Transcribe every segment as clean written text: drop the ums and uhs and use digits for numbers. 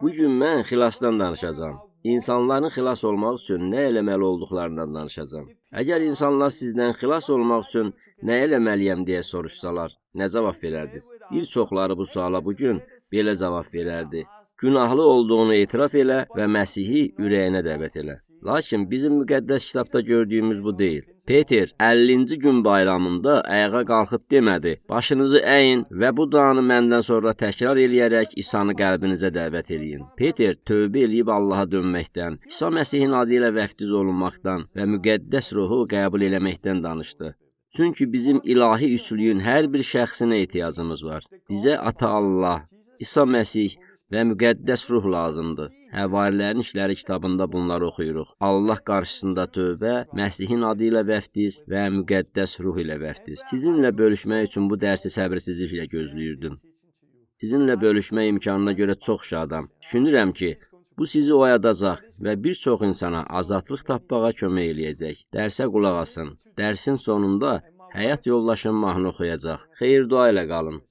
Bugün mən xilasdan danışacağam. İnsanların xilas olmaq üçün nə eləməli olduqlarından danışacağam. Əgər insanlar sizdən xilas olmaq üçün nə eləməliyəm deyə soruşsalar, nə cavab verərdiniz? Bir çoxları bu suala bugün belə cavab verərdi. Günahlı olduğunu etiraf elə və Məsihi ürəyinə dəvət elə. Lakin bizim müqəddəs kitabda gördüyümüz bu deyil. Peter 50-ci gün bayramında ayağa qalxıb demədi, başınızı əyin və bu duanı məndən sonra təkrar eləyərək İsa'nı qəlbinizə dəvət eləyin. Peter tövbə eləyib Allaha dönməkdən, İsa Məsihin adı ilə vəftiz olunmaqdan və müqəddəs ruhu qəbul eləməkdən danışdı. Çünki bizim ilahi üçlüyün hər bir şəxsinə ehtiyacımız var. Bizə Ata Allah, İsa Məsih və müqəddəs ruh lazımdır. Həvarilərin işləri kitabında bunları oxuyuruq. Allah qarşısında tövbə, Məsihin adı ilə vəftiz və müqəddəs ruh ilə vəftiz. Sizinlə bölüşmək üçün bu dərsi səbirsizliklə gözləyirdim. Sizinlə bölüşmək imkanına görə çox şadam. Düşünürəm ki, bu sizi oyadacaq və bir çox insana azadlıq tapmağa kömək eləyəcək. Dərsə qulaq asın. Dərsin sonunda həyat yoldaşım mahnı oxuyacaq. Xeyir dua ilə qalın.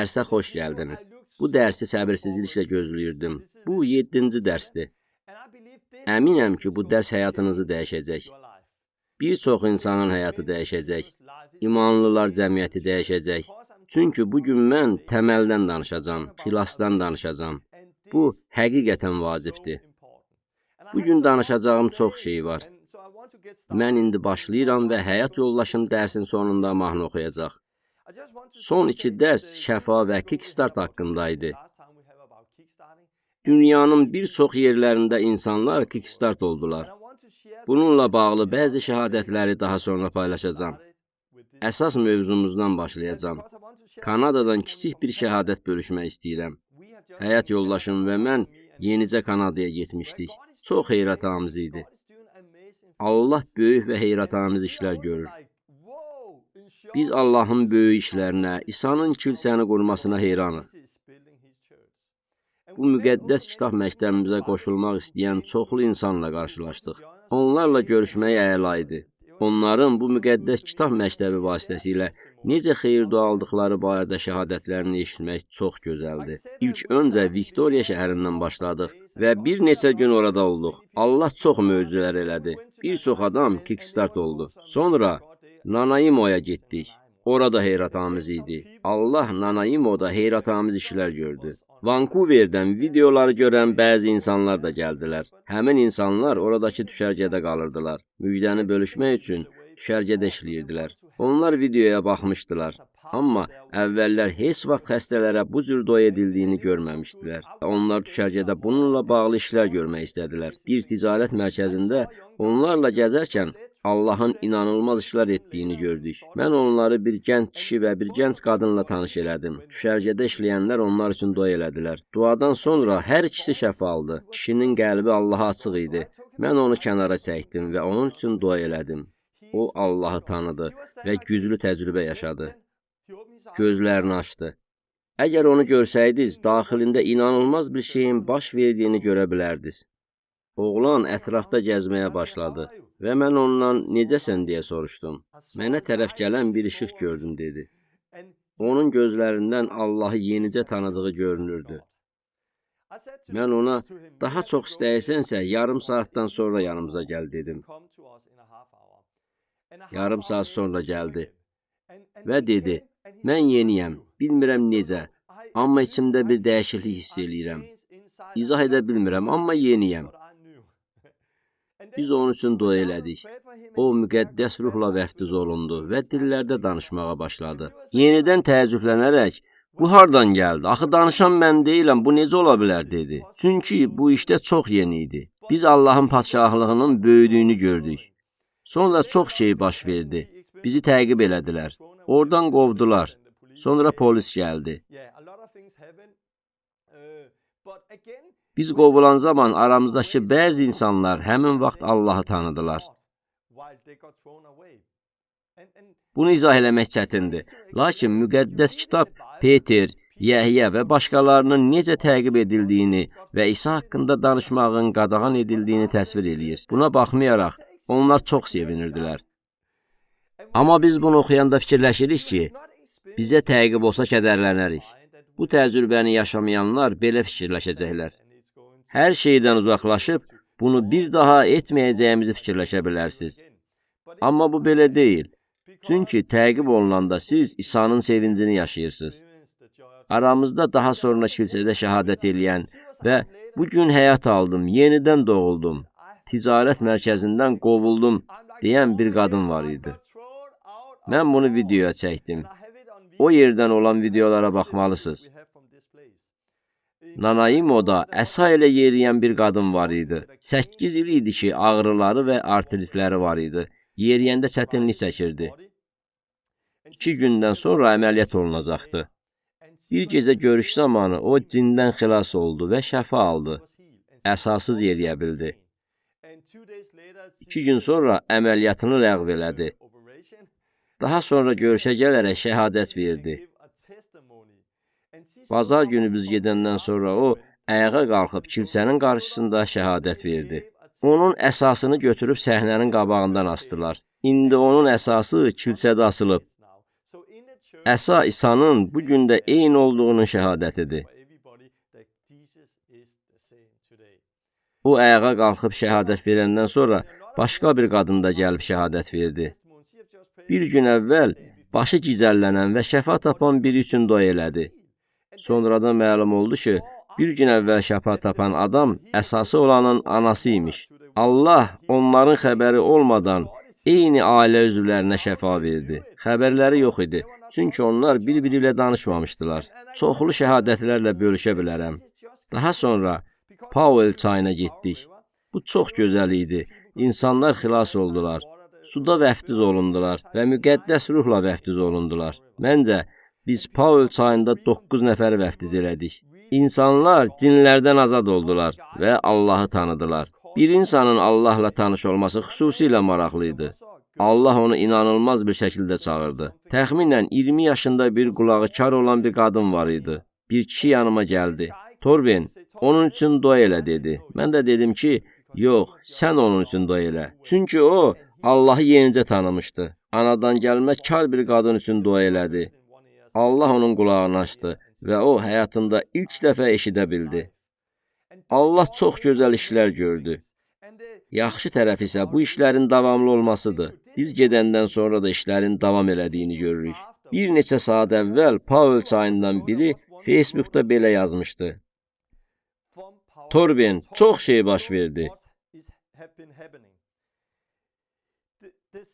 Dərsə xoş gəldiniz. Bu dərsi səbirsizliklə gözləyirdim. Bu 7-ci dərsdir. Əminəm ki, bu dərs həyatınızı dəyişəcək. Bir çox insanın həyatı dəyişəcək. İmanlılar cəmiyyəti dəyişəcək. Çünki bugün mən təməldən danışacağam, xilasdan danışacağam. Bu, həqiqətən vacibdir. Bugün danışacağım çox şey var. Mən indi başlayıram və həyat yoldaşım dərsin sonunda mahnı oxuyacaq. Son 2 dərs şəfa və kickstart haqqındaydı. Dünyanın bir çox yerlərində insanlar kickstart oldular. Bununla bağlı bəzi şəhadətləri daha sonra paylaşacağam. Əsas mövzumuzdan başlayacağam. Kanadadan kiçik bir şəhadət bölüşmək istəyirəm. Həyat yoldaşım və mən yenicə Kanadaya getmişdik. Çox heyrətamiz idi. Allah böyük və heyrətamiz işlər görür. Biz Allahın böyük işlərinə, İsa'nın kilsəni qurmasına heyranıq. Bu müqəddəs kitab məktəbimizə qoşulmaq istəyən çoxlu insanla qarşılaşdıq. Onlarla görüşmək əla idi. Onların bu müqəddəs kitab məktəbi vasitəsilə necə xeyir dua aldıqları barədə şəhadətlərini eşitmək çox gözəldir. İlk öncə Viktoriya şəhərindən başladıq və bir neçə gün orada olduq. Allah çox möcüzələr elədi. Bir çox adam kickstart oldu. Sonra Nanaimoya getdik. Orada heyrətamiz idi. Allah Nanaimoda heyrətamiz işlər gördü. Vancouverdən videoları görən bəzi insanlar da gəldilər. Həmin insanlar oradakı düşərgədə qalırdılar. Müjdəni bölüşmək üçün düşərgədə işləyirdilər. Onlar videoya baxmışdılar. Amma əvvəllər heç vaxt xəstələrə bu cür dua edildiyini görməmişdilər. Onlar düşərgədə bununla bağlı işlər görmək istədilər. Bir ticarət mərkəzində onlarla gəzərkən Allahın inanılmaz işlər etdiyini gördük. Mən onları bir gənc kişi və bir gənc qadınla tanış elədim. Düşərgədə işləyənlər onlar üçün dua elədilər. Duadan sonra hər ikisi şəfa aldı. Kişinin qəlbi Allaha açıq idi. Mən onu kənara çəkdim və onun üçün dua elədim. O Allahı tanıdı və güclü təcrübə yaşadı. Gözlərini açdı. Əgər onu görsəydiniz, daxilində inanılmaz bir şeyin baş verdiyini görə bilərdiniz. Oğlan ətrafda gəzməyə başladı və mən ondan necəsən deyə soruşdum. Mənə tərəf gələn bir işıq gördüm dedi. Onun gözlərindən Allahı yenicə tanıdığı görünürdü. Mən ona daha çox istəyirsənsə yarım saatdan sonra yanımıza gəl dedim. Yarım saat sonra gəldi və dedi, mən yeniyəm, bilmirəm necə, amma içimdə bir dəyişiklik hiss eləyirəm. İzah edə bilmirəm, amma yeniyəm. Biz onun üçün dua elədik. O, müqəddəs ruhla vəftiz olundu və dillərdə danışmağa başladı. Yenidən təəccüblənərək, Bu hardan gəldi? Axı danışan mən deyiləm, bu necə ola bilər dedi. Çünki bu işdə çox yeni idi. Biz Allahın padşahlığının böyüdüyünü gördük. Sonra çox şey baş verdi. Bizi təqib elədilər. Oradan qovdular. Sonra polis gəldi. Biz qovulan zaman aramızdakı bəzi insanlar həmin vaxt Allahı tanıdılar. Bunu izah eləmək çətindir. Lakin müqəddəs kitab Peter, Yəhya və başqalarının necə təqib edildiyini və İsa haqqında danışmağın qadağan edildiyini təsvir eləyir. Buna baxmayaraq, onlar çox sevinirdilər. Amma biz bunu oxuyanda fikirləşirik ki, bizə təqib olsa kədərlənərik. Bu təcrübəni yaşamayanlar belə fikirləşəcəklər. Hər şeydən uzaqlaşıb, bunu bir daha etməyəcəyimizi fikirləşə bilərsiniz. Amma bu belə deyil. Çünki təqib olunanda siz İsa'nın sevincini yaşayırsınız. Aramızda daha sonra kilsədə şəhadət eləyən və bu gün həyat aldım, yenidən doğuldum, ticarət mərkəzindən qovuldum deyən bir qadın var idi. Mən bunu videoya çəkdim. O yerdən olan videolara baxmalısınız. Nanaimo'da əsa ilə yeriyən bir qadın var idi. 8 il idi ki, ağrıları və artritləri var idi. Yeriyəndə çətinlik çəkirdi. 2 gündən sonra əməliyyat olunacaqdı. Bir gecə görüş zamanı o cindən xilas oldu və şəfa aldı. Əsasız yeriyə bildi. 2 gün sonra əməliyyatını ləğv elədi. Daha sonra görüşə gələrək şəhadət verdi. Bazar günü biz gedəndən sonra o, ayağa qalxıb kilsənin qarşısında şəhadət verdi. Onun əsasını götürüb səhnənin qabağından asdılar. İndi onun əsası kilsədə asılıb. Əsa İsa'nın bu gündə eyni olduğunun şəhadətidir. O, ayağa qalxıb şəhadət verəndən sonra başqa bir qadın da gəlib şəhadət verdi. Bir gün əvvəl başı gicəllənən və şəfa tapan biri üçün dua elədi. Sonradan məlum oldu ki, bir gün əvvəl şəfa tapan adam əsası olanın anası imiş. Allah onların xəbəri olmadan eyni ailə üzvlərinə şəfa verdi. Xəbərləri yox idi, çünki onlar bir-biri ilə danışmamışdılar. Çoxlu şəhadətlərlə bölüşə bilərəm. Daha sonra Powell çayına getdik. Bu çox gözəl idi. İnsanlar xilas oldular. Suda vəftiz olundular və müqəddəs ruhla vəftiz olundular. Məncə, biz Powell çayında 9 nəfəri vəftiz elədik. İnsanlar cinlərdən azad oldular və Allahı tanıdılar. Bir insanın Allahla tanış olması xüsusilə maraqlı idi. Allah onu inanılmaz bir şəkildə çağırdı. Təxminən 20 yaşında bir qulağı kar olan bir qadın var idi. Bir kişi yanıma gəldi. Torben, onun üçün dua elə dedi. Mən də dedim ki, yox, sən onun üçün dua elə. Çünki o, Allahı yenicə tanımışdı. Anadan gəlmə kar bir qadın üçün dua elədi. Allah onun qulağını açdı və o, həyatında ilk dəfə eşidə bildi. Allah çox gözəl işlər gördü. Yaxşı tərəf isə bu işlərin davamlı olmasıdır. Biz gedəndən sonra da işlərin davam elədiyini görürük. Bir neçə saat əvvəl Powell çayından biri Facebookda belə yazmışdı. Torben, çox şey baş verdi.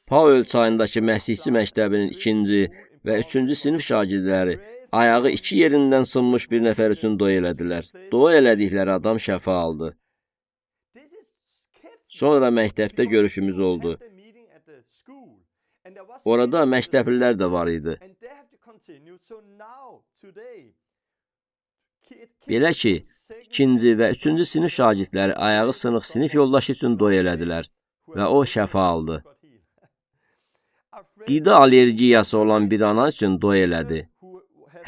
Powell çayındakı Məsihçi məktəbinin 2-ci və 3-cü sinif şagirdləri ayağı 2 yerindən sınmış bir nəfər üçün dua elədilər. Dua elədikləri adam şəfa aldı. Sonra məktəbdə görüşümüz oldu. Orada məktəblilər də var idi. Belə ki, 2-ci və 3-cü sinif şagirdləri ayağı sınıq sinif yoldaşı üçün dua elədilər və o şəfa aldı. Qida allergiyası olan bir ana üçün dua elədi.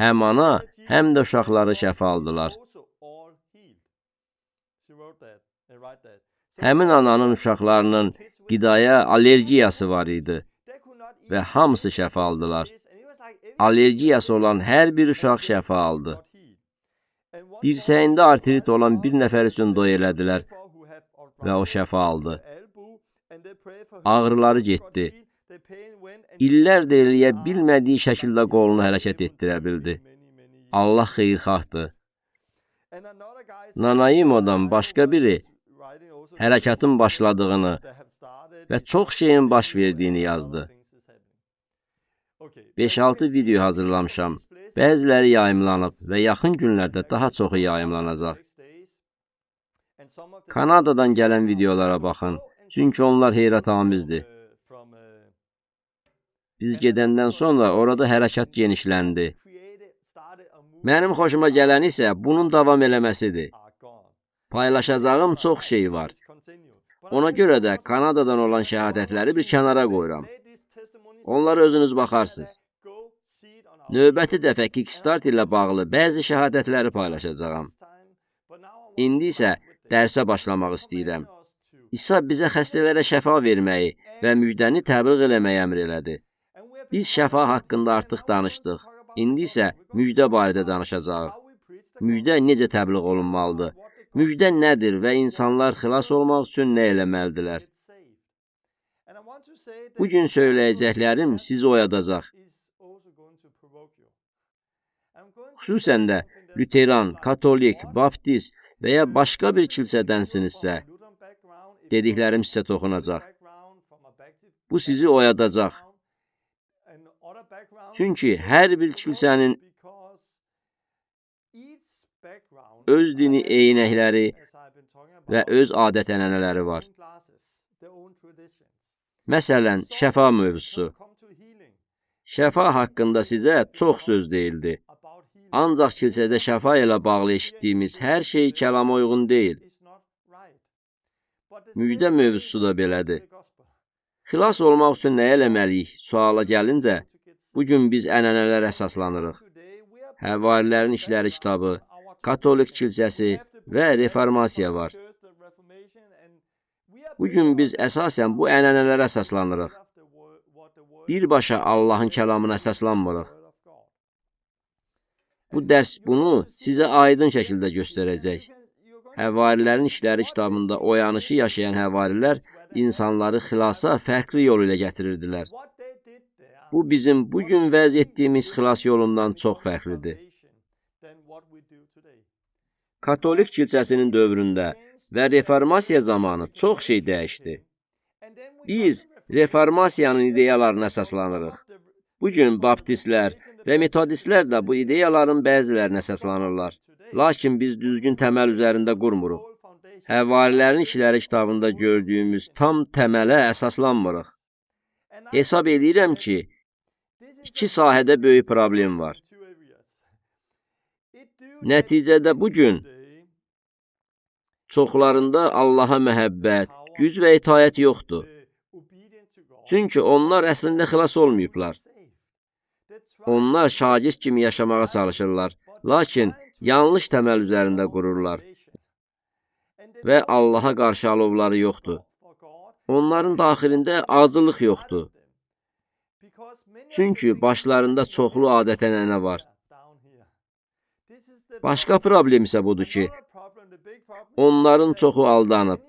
Həm ana, həm də uşaqları şəfa aldılar. Həmin ananın uşaqlarının qidaya allergiyası var idi və hamısı şəfa aldılar. Allergiyası olan hər bir uşaq şəfa aldı. Dirsəyində artrit olan bir nəfər üçün dua elədilər və o şəfa aldı. Ağrıları getdi. İllər də eləyə bilmədiyi şəkildə qolunu hərəkət etdirə bildi. Allah xeyirxahdır. Nanaimo'dan başqa biri hərəkatın başladığını və çox şeyin baş verdiyini yazdı. 5-6 video hazırlamışam. Bəziləri yayımlanıb və yaxın günlərdə daha çoxu yayımlanacaq. Kanadadan gələn videolara baxın, çünki onlar heyrətamizdir. Biz gedəndən sonra orada hərəkat genişləndi. Mənim xoşuma gələn isə bunun davam eləməsidir. Paylaşacağım çox şey var. Ona görə də Kanadadan olan şəhadətləri bir kənara qoyuram. Onlara özünüz baxarsınız. Növbəti dəfə Kickstarter ilə bağlı bəzi şəhadətləri paylaşacağam. İndi isə dərsə başlamaq istəyirəm. İsa bizə xəstələrə şəfa verməyi və müjdəni təbliğ eləməyi əmr elədi. Biz şəfa haqqında artıq danışdıq. İndi isə müjdə barədə danışacağıq. Müjdə necə təbliğ olunmalıdır? Müjdə nədir və insanlar xilas olmaq üçün nə eləməlidirlər? Bugün söyləyəcəklərim sizi oyadacaq. Xüsusən də Lüteran, Katolik, Baptist və ya başqa bir kilsədənsinizsə, dediklərim sizə toxunacaq. Bu sizi oyadacaq. Çünki hər bir kilsənin öz dini eynəkləri və öz adət-ənənələri var. Məsələn, şəfa mövzusu. Şəfa haqqında sizə çox söz deyildi. Ancaq kilsədə şəfa ilə bağlı eşitdiyimiz hər şey kəlama uyğun deyil. Müjdə mövzusu da belədir. Xilas olmaq üçün nə eləməliyik? Suala gəlincə, bugün biz ənənələrə əsaslanırıq. Həvarilərin İşləri kitabı, Katolik kilsəsi və reformasiya var. Bugün biz əsasən bu ənənələrə əsaslanırıq. Birbaşa Allahın kəlamına əsaslanmırıq. Bu dərs bunu sizə aydın şəkildə göstərəcək. Həvarilərin İşləri kitabında oyanışı yaşayan həvarilər insanları xilasa fərqli yol ilə gətirirdilər. Bu bizim bugün vəz etdiyimiz xilas yolundan çox fərqlidir. Katolik kilsəsinin dövründə və reformasiya zamanı çox şey dəyişdi. Biz reformasiyanın ideyalarına əsaslanırıq. Bugün baptistlər və metodistlər də bu ideyaların bəzilərinə əsaslanırlar. Lakin biz düzgün təməl üzərində qurmuruq. Həvarilərin İşləri kitabında gördüyümüz tam təmələ əsaslanmırıq. Hesab edirəm ki, iki sahədə böyük problem var. Nəticədə bugün çoxlarında Allaha məhəbbət, güc və itaət yoxdur. Çünki onlar əslində xilas olmayıblar. Onlar şagird kimi yaşamağa çalışırlar, lakin yanlış təməl üzərində qururlar və Allaha qarşı alovları yoxdur. Onların daxilində acılıq yoxdur. Çünki başlarında çoxlu adət-ənənə var. Başqa problem isə budur ki, onların çoxu aldanıb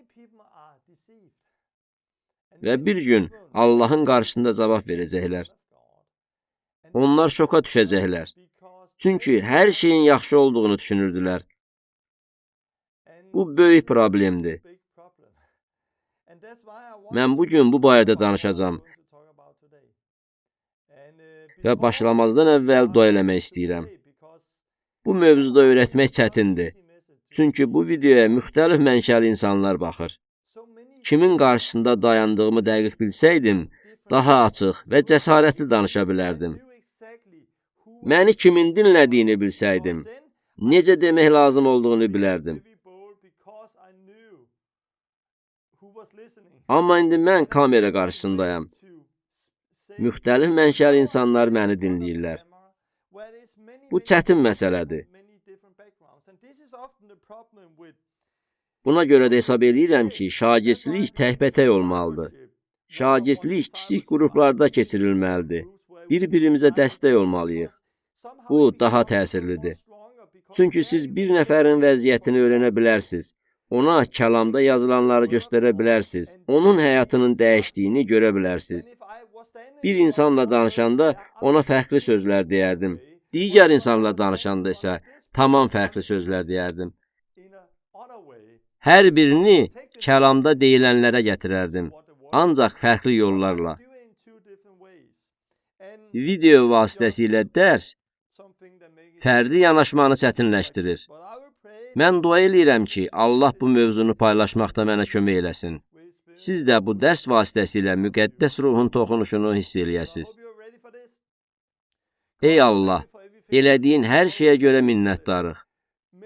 və bir gün Allahın qarşısında cavab verəcəklər. Onlar şoka düşəcəklər. Çünki hər şeyin yaxşı olduğunu düşünürdülər. Bu böyük problemdir. Mən bugün bu barədə danışacağam və başlamazdan əvvəl dua eləmək istəyirəm. Bu mövzuda öyrətmək çətindir. Çünki bu videoya müxtəlif mənşəli insanlar baxır. Kimin qarşısında dayandığımı dəqiq bilsəydim, daha açıq və cəsarətli danışa bilərdim. Məni kimin dinlədiyini bilsəydim, necə demək lazım olduğunu bilərdim. Amma indi mən kamera qarşısındayam. Müxtəlif mənşəli insanlar məni dinləyirlər. Bu çətin məsələdir. Buna görə də hesab edirəm ki, şagirdlik təkbətək olmalıdır. Şagirdlik kiçik qruplarda keçirilməlidir. Bir-birimizə dəstək olmalıyıq. Bu daha təsirlidir. Çünki siz bir nəfərin vəziyyətini öyrənə bilərsiniz. Ona kəlamda yazılanları göstərə bilərsiniz. Onun həyatının dəyişdiyini görə bilərsiniz. Bir insanla danışanda ona fərqli sözlər deyərdim. Digər insanla danışanda isə tamam fərqli sözlər deyərdim. Hər birini kəlamda deyilənlərə gətirərdim, ancaq fərqli yollarla. Video vasitəsilə dərs fərdi yanaşmanı çətinləşdirir. Mən dua eləyirəm ki, Allah bu mövzunu paylaşmaqda mənə kömək eləsin. Siz də bu dərs vasitəsilə müqəddəs ruhun toxunuşunu hiss eləyəsiniz. Ey Allah, elədiyin hər şeyə görə minnətdarıq.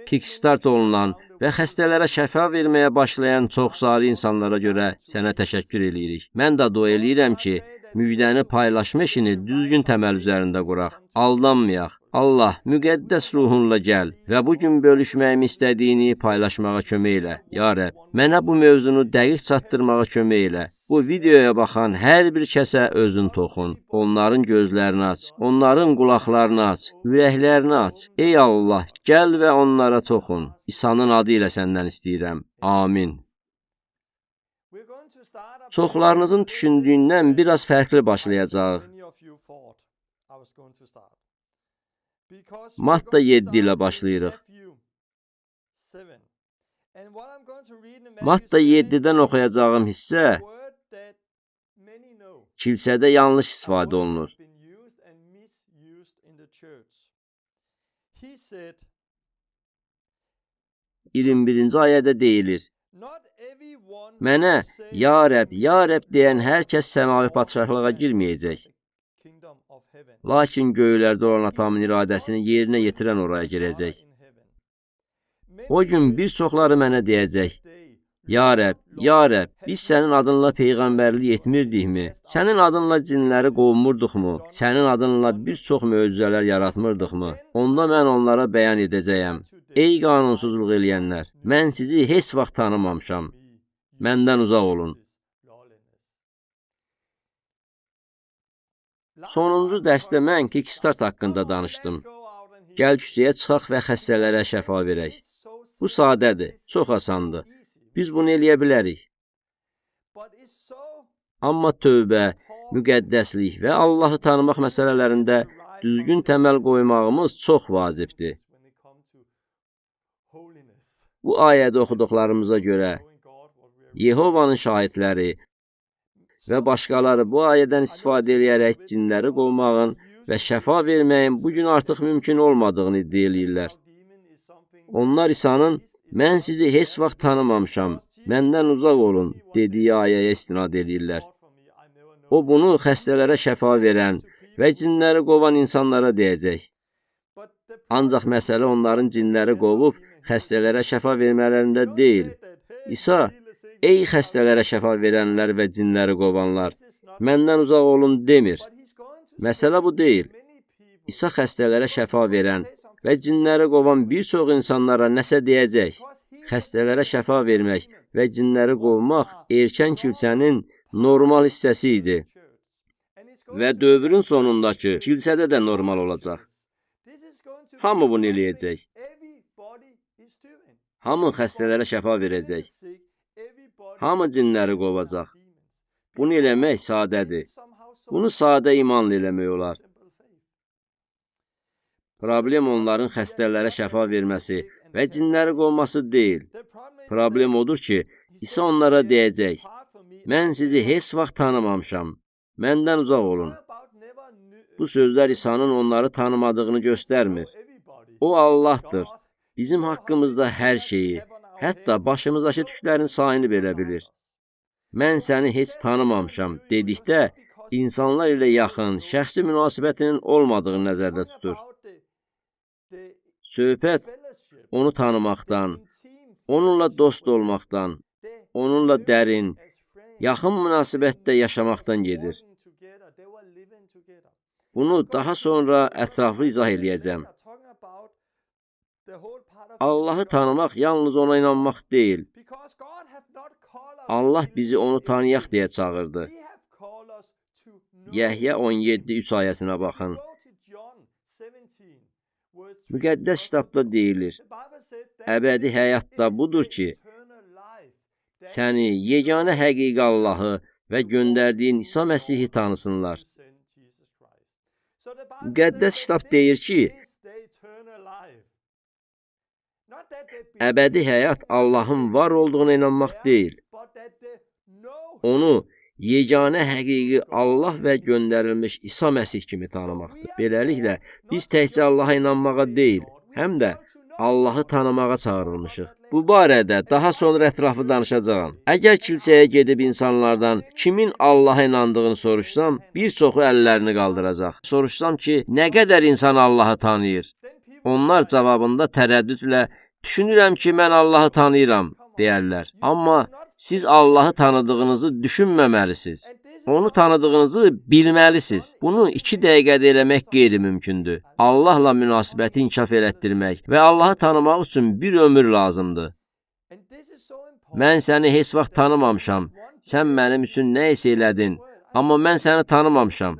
Kickstart olunan və xəstələrə şəfa verməyə başlayan çoxsaylı insanlara görə sənə təşəkkür eləyirik. Mən də dua eləyirəm ki, müjdəni paylaşma işini düzgün təməl üzərində quraq. Aldanmayaq. Allah, müqəddəs ruhunla gəl və bu gün bölüşməyimi istədiyini paylaşmağa kömək elə. Ya Rəbb, mənə bu mövzunu dəqiq çatdırmağa kömək elə. Bu videoya baxan hər bir kəsə özün toxun. Onların gözlərini aç, onların qulaqlarını aç, ürəklərini aç. Ey Allah, gəl və onlara toxun. İsa'nın adı ilə səndən istəyirəm. Amin. Çoxlarınızın düşündüyündən biraz fərqli başlayacaq. Matta 7 ilə başlayırıq. Matta 7-dən oxuyacağım hissə kilsədə yanlış istifadə olunur. 21-ci ayədə deyilir: Mənə ya Rəbb deyən hər kəs səmavi padşahlığa girməyəcək. Lakin göylərdə olan atamın iradəsini yerinə yetirən oraya girəcək. O gün bir çoxları mənə deyəcək: Ya Rəbb, biz sənin adınla peyğəmbərlik etmirdikmi? Sənin adınla cinləri qovmurduqmu? Sənin adınla bir çox möcüzələr yaratmırdıqmı? Onda mən onlara bəyan edəcəyəm: Ey qanunsuzluq eləyənlər, mən sizi heç vaxt tanımamışam. Məndən uzaq olun. Sonuncu dərsdə mən Kickstart haqqında danışdım. Gəl küçəyə çıxaq və xəstələrə şəfa verək. Bu sadədir, çox asandır. Biz bunu eləyə bilərik. Amma tövbə, müqəddəslik və Allahı tanımaq məsələlərində düzgün təməl qoymağımız çox vacibdir. Bu ayədə oxuduqlarımıza görə Yehovanın şahidləri və başqaları bu ayədən istifadə edərək cinləri qovmağın və şəfa verməyin bugün artıq mümkün olmadığını iddia edirlər. Onlar İsa'nın mən sizi heç vaxt tanımamışam, məndən uzaq olun dediyi ayəyə istinad edirlər. O bunu xəstələrə şəfa verən və cinləri qovan insanlara deyəcək. Ancaq məsələ onların cinləri qovub xəstələrə şəfa vermələrində deyil. İsa, ey xəstələrə şəfa verənlər və cinləri qovanlar, məndən uzaq olun demir. Məsələ bu deyil. İsa xəstələrə şəfa verən və cinləri qovan bir çox insanlara nəsə deyəcək. Xəstələrə şəfa vermək və cinləri qovmaq erkən kilsənin normal hissəsi idi. Və dövrün sonundakı kilsədə də normal olacaq. Hamı bunu eləyəcək. Hamı xəstələrə şəfa verəcək. Hamı cinləri qovacaq. Bunu eləmək sadədir. Bunu sadə imanla eləmək olar. Problem onların xəstələrə şəfa verməsi və cinləri qovması deyil. Problem odur ki, İsa onlara deyəcək: Mən sizi heç vaxt tanımamışam. Məndən uzaq olun. Bu sözlər İsa'nın onları tanımadığını göstərmir. O Allahdır. Bizim haqqımızda hər şeyi, hətta başımızdakı tüklərin sayını belə bilir. Mən səni heç tanımamışam dedikdə, insanlar ilə yaxın, şəxsi münasibətinin olmadığını nəzərdə tutur. Söhbət onu tanımaqdan, onunla dost olmaqdan, onunla dərin, yaxın münasibətdə yaşamaqdan gedir. Bunu daha sonra ətraflı izah eləyəcəm. Allahı tanımaq yalnız ona inanmaq deyil. Allah bizi onu tanıyaq deyə çağırdı. Yəhya 17:3 ayəsinə baxın. Müqəddəs kitabda deyilir: Əbədi həyat da budur ki, səni yeganə həqiqi Allahı və göndərdiyin İsa Məsihi tanısınlar. Müqəddəs kitab deyir ki, əbədi həyat Allahın var olduğuna inanmaq deyil. Onu yeganə həqiqi Allah və göndərilmiş İsa Məsih kimi tanımaqdır. Beləliklə, biz təkcə Allaha inanmağa deyil, həm də Allahı tanımağa çağırılmışıq. Bu barədə daha sonra ətraflı danışacağam. Əgər kilsəyə gedib insanlardan kimin Allaha inandığını soruşsam, bir çoxu əllərini qaldıracaq. Soruşsam ki, nə qədər insan Allahı tanıyır? Onlar cavabında tərəddüdlə, düşünürəm ki, mən Allahı tanıyıram, deyərlər. Amma siz Allahı tanıdığınızı düşünməməlisiniz. Onu tanıdığınızı bilməlisiniz. Bunu 2 dəqiqədə eləmək qeyri-mümkündür. Allahla münasibəti inkişaf elətdirmək və Allahı tanımaq üçün bir ömür lazımdır. Mən səni heç vaxt tanımamışam. Sən mənim üçün nə isə elədin, amma mən səni tanımamışam.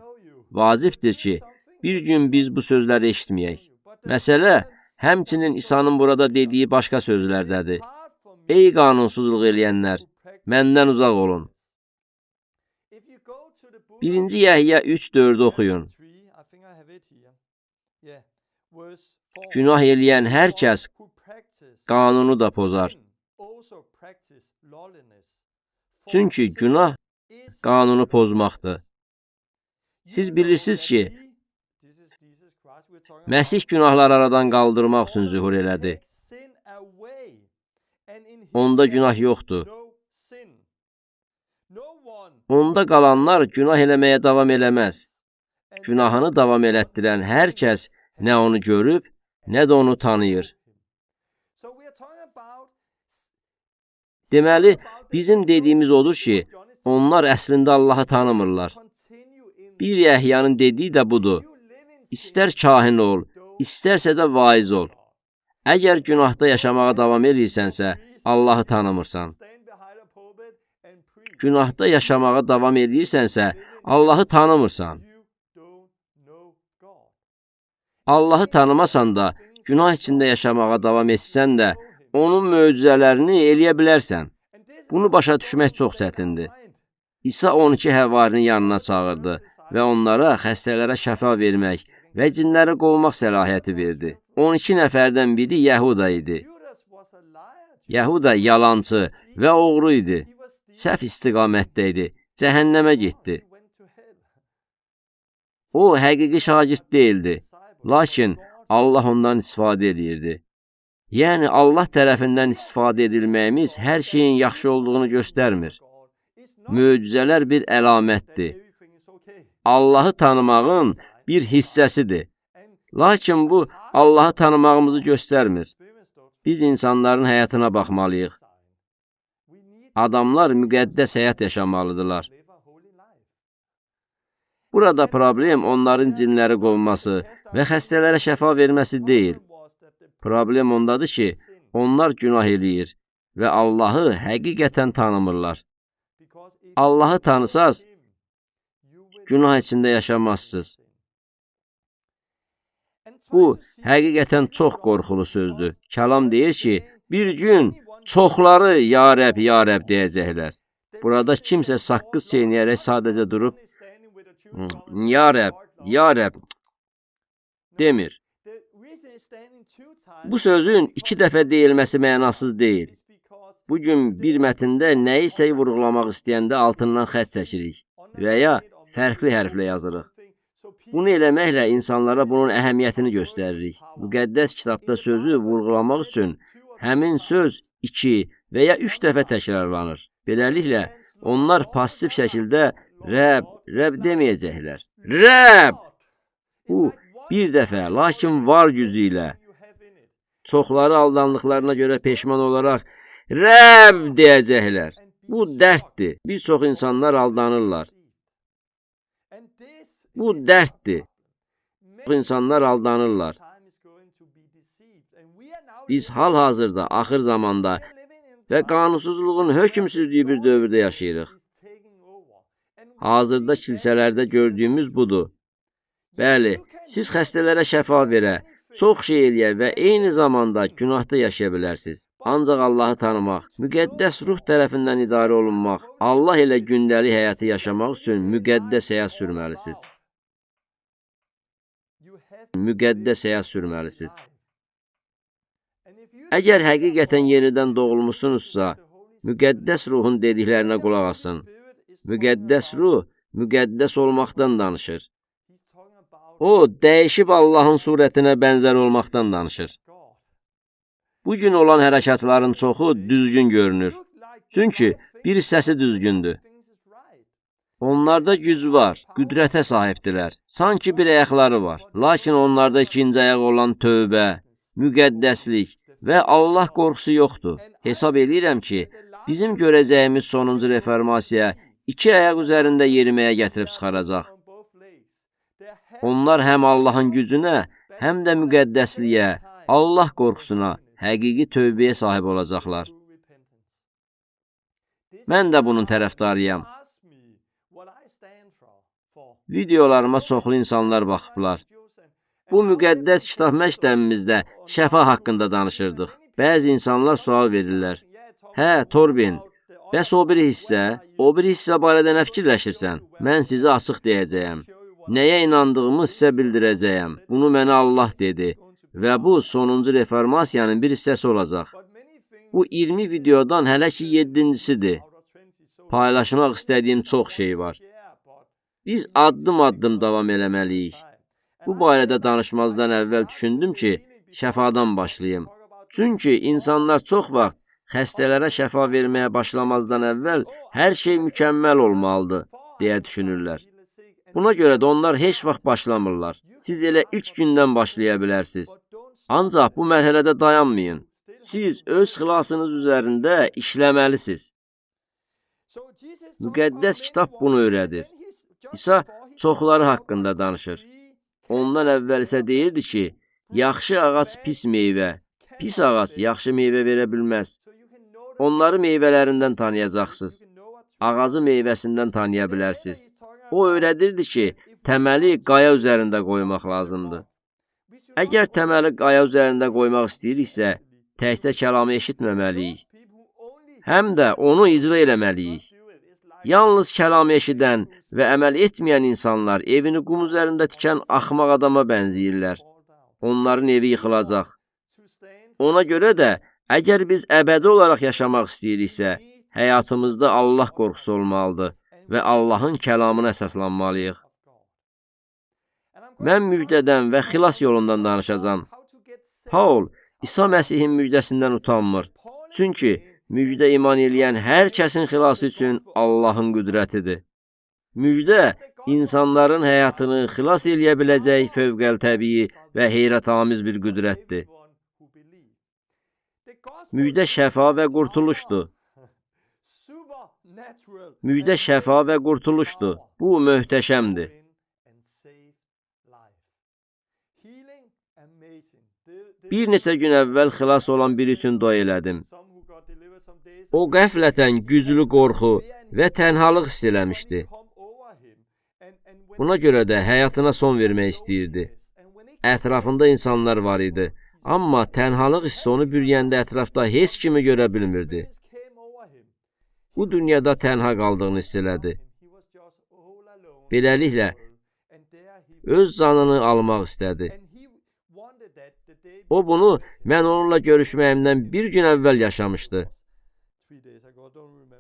Vacibdir ki, bir gün biz bu sözləri eşitməyək. Məsələ, həmçinin İsa'nın burada dediyi başqa sözlərdədir. Ey qanunsuzluq eləyənlər, məndən uzaq olun. 1-ci Yəhya 3:4 oxuyun. Günah eləyən hər kəs qanunu da pozar. Çünki günah qanunu pozmaqdır. Siz bilirsiniz ki, Məsih günahları aradan qaldırmaq üçün zühur elədi. Onda günah yoxdur. Onda qalanlar günah eləməyə davam eləməz. Günahını davam elətdirən hər kəs nə onu görüb, nə də onu tanıyır. Deməli, bizim dediyimiz odur ki, onlar əslində Allahı tanımırlar. Bir Yəhyanın dediyi də budur. İstər kahin ol, istərsə də vaiz ol. Əgər günahda yaşamağa davam edirsənsə, Allahı tanımırsan. Günahda yaşamağa davam edirsənsə, Allahı tanımırsan. Allahı tanımasan da, günah içində yaşamağa davam etsən də, onun möcüzələrini eləyə bilərsən. Bunu başa düşmək çox çətindir. İsa 12 həvarinin yanına çağırdı və onlara xəstələrə şəfa vermək və cinləri qovmaq səlahiyyəti verdi. 12 nəfərdən biri Yəhuda idi. Yəhuda yalancı və oğru idi. Səhv istiqamətdə idi. Cəhənnəmə getdi. O, həqiqi şagird deyildi. Lakin Allah ondan istifadə edirdi. Yəni, Allah tərəfindən istifadə edilməyimiz hər şeyin yaxşı olduğunu göstərmir. Möcüzələr bir əlamətdir. Allahı tanımağın bir hissəsidir. Lakin bu, Allahı tanımağımızı göstərmir. Biz insanların həyatına baxmalıyıq. Adamlar müqəddəs həyat yaşamalıdırlar. Burada problem onların cinləri qovması və xəstələrə şəfa verməsi deyil. Problem ondadır ki, onlar günah eləyir və Allahı həqiqətən tanımırlar. Allahı tanısaz, günah içində yaşamazsınız. Bu, həqiqətən çox qorxulu sözdür. Kəlam deyir ki, bir gün çoxları ya Rəb, ya Rəb deyəcəklər. Burada kimsə saqqız çeynəyərək sadəcə durub, ya Rəb, ya Rəb demir. Bu sözün 2 dəfə deyilməsi mənasız deyil. Bugün bir mətndə nəyisə vurğulamaq istəyəndə altından xətt çəkirik və ya fərqli hərflə yazırıq. Bunu eləməklə insanlara bunun əhəmiyyətini göstəririk. Müqəddəs kitabda sözü vurğulamaq üçün həmin söz 2 və ya 3 dəfə təkrarlanır. Beləliklə, onlar pasiv şəkildə Rəb, Rəb deməyəcəklər. Rəb! Bu, bir dəfə, lakin var gücü ilə. Çoxları aldandıqlarına görə peşman olaraq Rəb deyəcəklər. Bu dərddir. Bir çox insanlar aldanırlar. Bu dərddir. Çox insanlar aldanırlar. Biz hal-hazırda, axır zamanda və qanunsuzluğun hökm sürdüyü bir dövrdə yaşayırıq. Hazırda kilsələrdə gördüyümüz budur. Bəli, siz xəstələrə şəfa verə, çox şey eləyə və eyni zamanda günahda yaşaya bilərsiniz. Ancaq Allahı tanımaq, müqəddəs ruh tərəfindən idarə olunmaq, Allah ilə gündəlik həyatı yaşamaq üçün müqəddəs həyat sürməlisiniz. Müqəddəs həyat sürməlisiniz. Əgər həqiqətən yenidən doğulmusunuzsa, müqəddəs ruhun dediklərinə qulaq asın. Müqəddəs ruh müqəddəs olmaqdan danışır. O, dəyişib Allahın surətinə bənzər olmaqdan danışır. Bu gün olan hərəkatların çoxu düzgün görünür. Çünki bir hissəsi düzgündür. Onlarda güc var, qüdrətə sahibdirlər. Sanki bir ayaqları var. Lakin onlarda ikinci ayaq olan tövbə, müqəddəslik və Allah qorxusu yoxdur. Hesab edirəm ki, bizim görəcəyimiz sonuncu reformasiya iki ayaq üzərində yeriməyə gətirib çıxaracaq. Onlar həm Allahın gücünə, həm də müqəddəsliyə, Allah qorxusuna, həqiqi tövbəyə sahib olacaqlar. Mən də bunun tərəfdarıyam. Videolarıma çoxlu insanlar baxıblar. Bu müqəddəs kitab məktəbimizdə şəfa haqqında danışırdıq. Bəzi insanlar sual verirlər. Hə, Torben, bəs o bir hissə barədə nə fikirləşirsən? Mən sizə açıq deyəcəyəm. Nəyə inandığımı sizə bildirəcəyəm. Bunu mənə Allah dedi və bu sonuncu reformasiyanın bir hissəsi olacaq. Bu 20 videodan hələ ki 7-cisidir. Paylaşmaq istədiyim çox şey var. Biz addım-addım davam eləməliyik. Bu barədə danışmazdan əvvəl düşündüm ki, şəfadan başlayım. Çünki insanlar çox vaxt xəstələrə şəfa verməyə başlamazdan əvvəl hər şey mükəmməl olmalıdır, deyə düşünürlər. Buna görə də onlar heç vaxt başlamırlar. Siz elə ilk gündən başlaya bilərsiniz. Ancaq bu mərhələdə dayanmayın. Siz öz xilasınız üzərində işləməlisiniz. Müqəddəs kitab bunu öyrədir. İsa çoxları haqqında danışır. Ondan əvvəl isə deyirdi ki, yaxşı ağac pis meyvə, pis ağac yaxşı meyvə verə bilməz. Onları meyvələrindən tanıyacaqsınız. Ağacı meyvəsindən tanıya bilərsiniz. O öyrədirdi ki, təməli qaya üzərində qoymaq lazımdır. Əgər təməli qaya üzərində qoymaq istəyiriksə, təkcə kəlamı eşitməməliyik. Həm də onu icra eləməliyik. Yalnız kəlamı eşidən və əməl etməyən insanlar evini qum üzərində tikən axmaq adama bənzəyirlər. Onların evi yıxılacaq. Ona görə də, əgər biz əbədi olaraq yaşamaq istəyiriksə, həyatımızda Allah qorxusu olmalıdır və Allahın kəlamına əsaslanmalıyıq. Mən müjdədən və xilas yolundan danışacağam. Paul, İsa Məsihin müjdəsindən utanmır. Çünki müjdə iman eləyən hər kəsin xilası üçün Allahın qüdrətidir. Müjdə insanların həyatını xilas eləyə biləcək fövqəltəbii və heyrətamiz bir qüdrətdir. Müjdə şəfa və qurtuluşdur. Müjdə şəfa və qurtuluşdur. Bu möhtəşəmdir. Bir neçə gün əvvəl xilas olan biri üçün dua elədim. O qəflətən güclü qorxu və tənhalıq hiss eləmişdi. Buna görə də həyatına son vermək istəyirdi. Ətrafında insanlar var idi. Amma tənhalıq hissi onu bürüyəndə ətrafda heç kimi görə bilmirdi. Bu dünyada tənha qaldığını hiss elədi. Beləliklə, öz canını almaq istədi. O bunu mən onunla görüşməyimdən bir gün əvvəl yaşamışdı.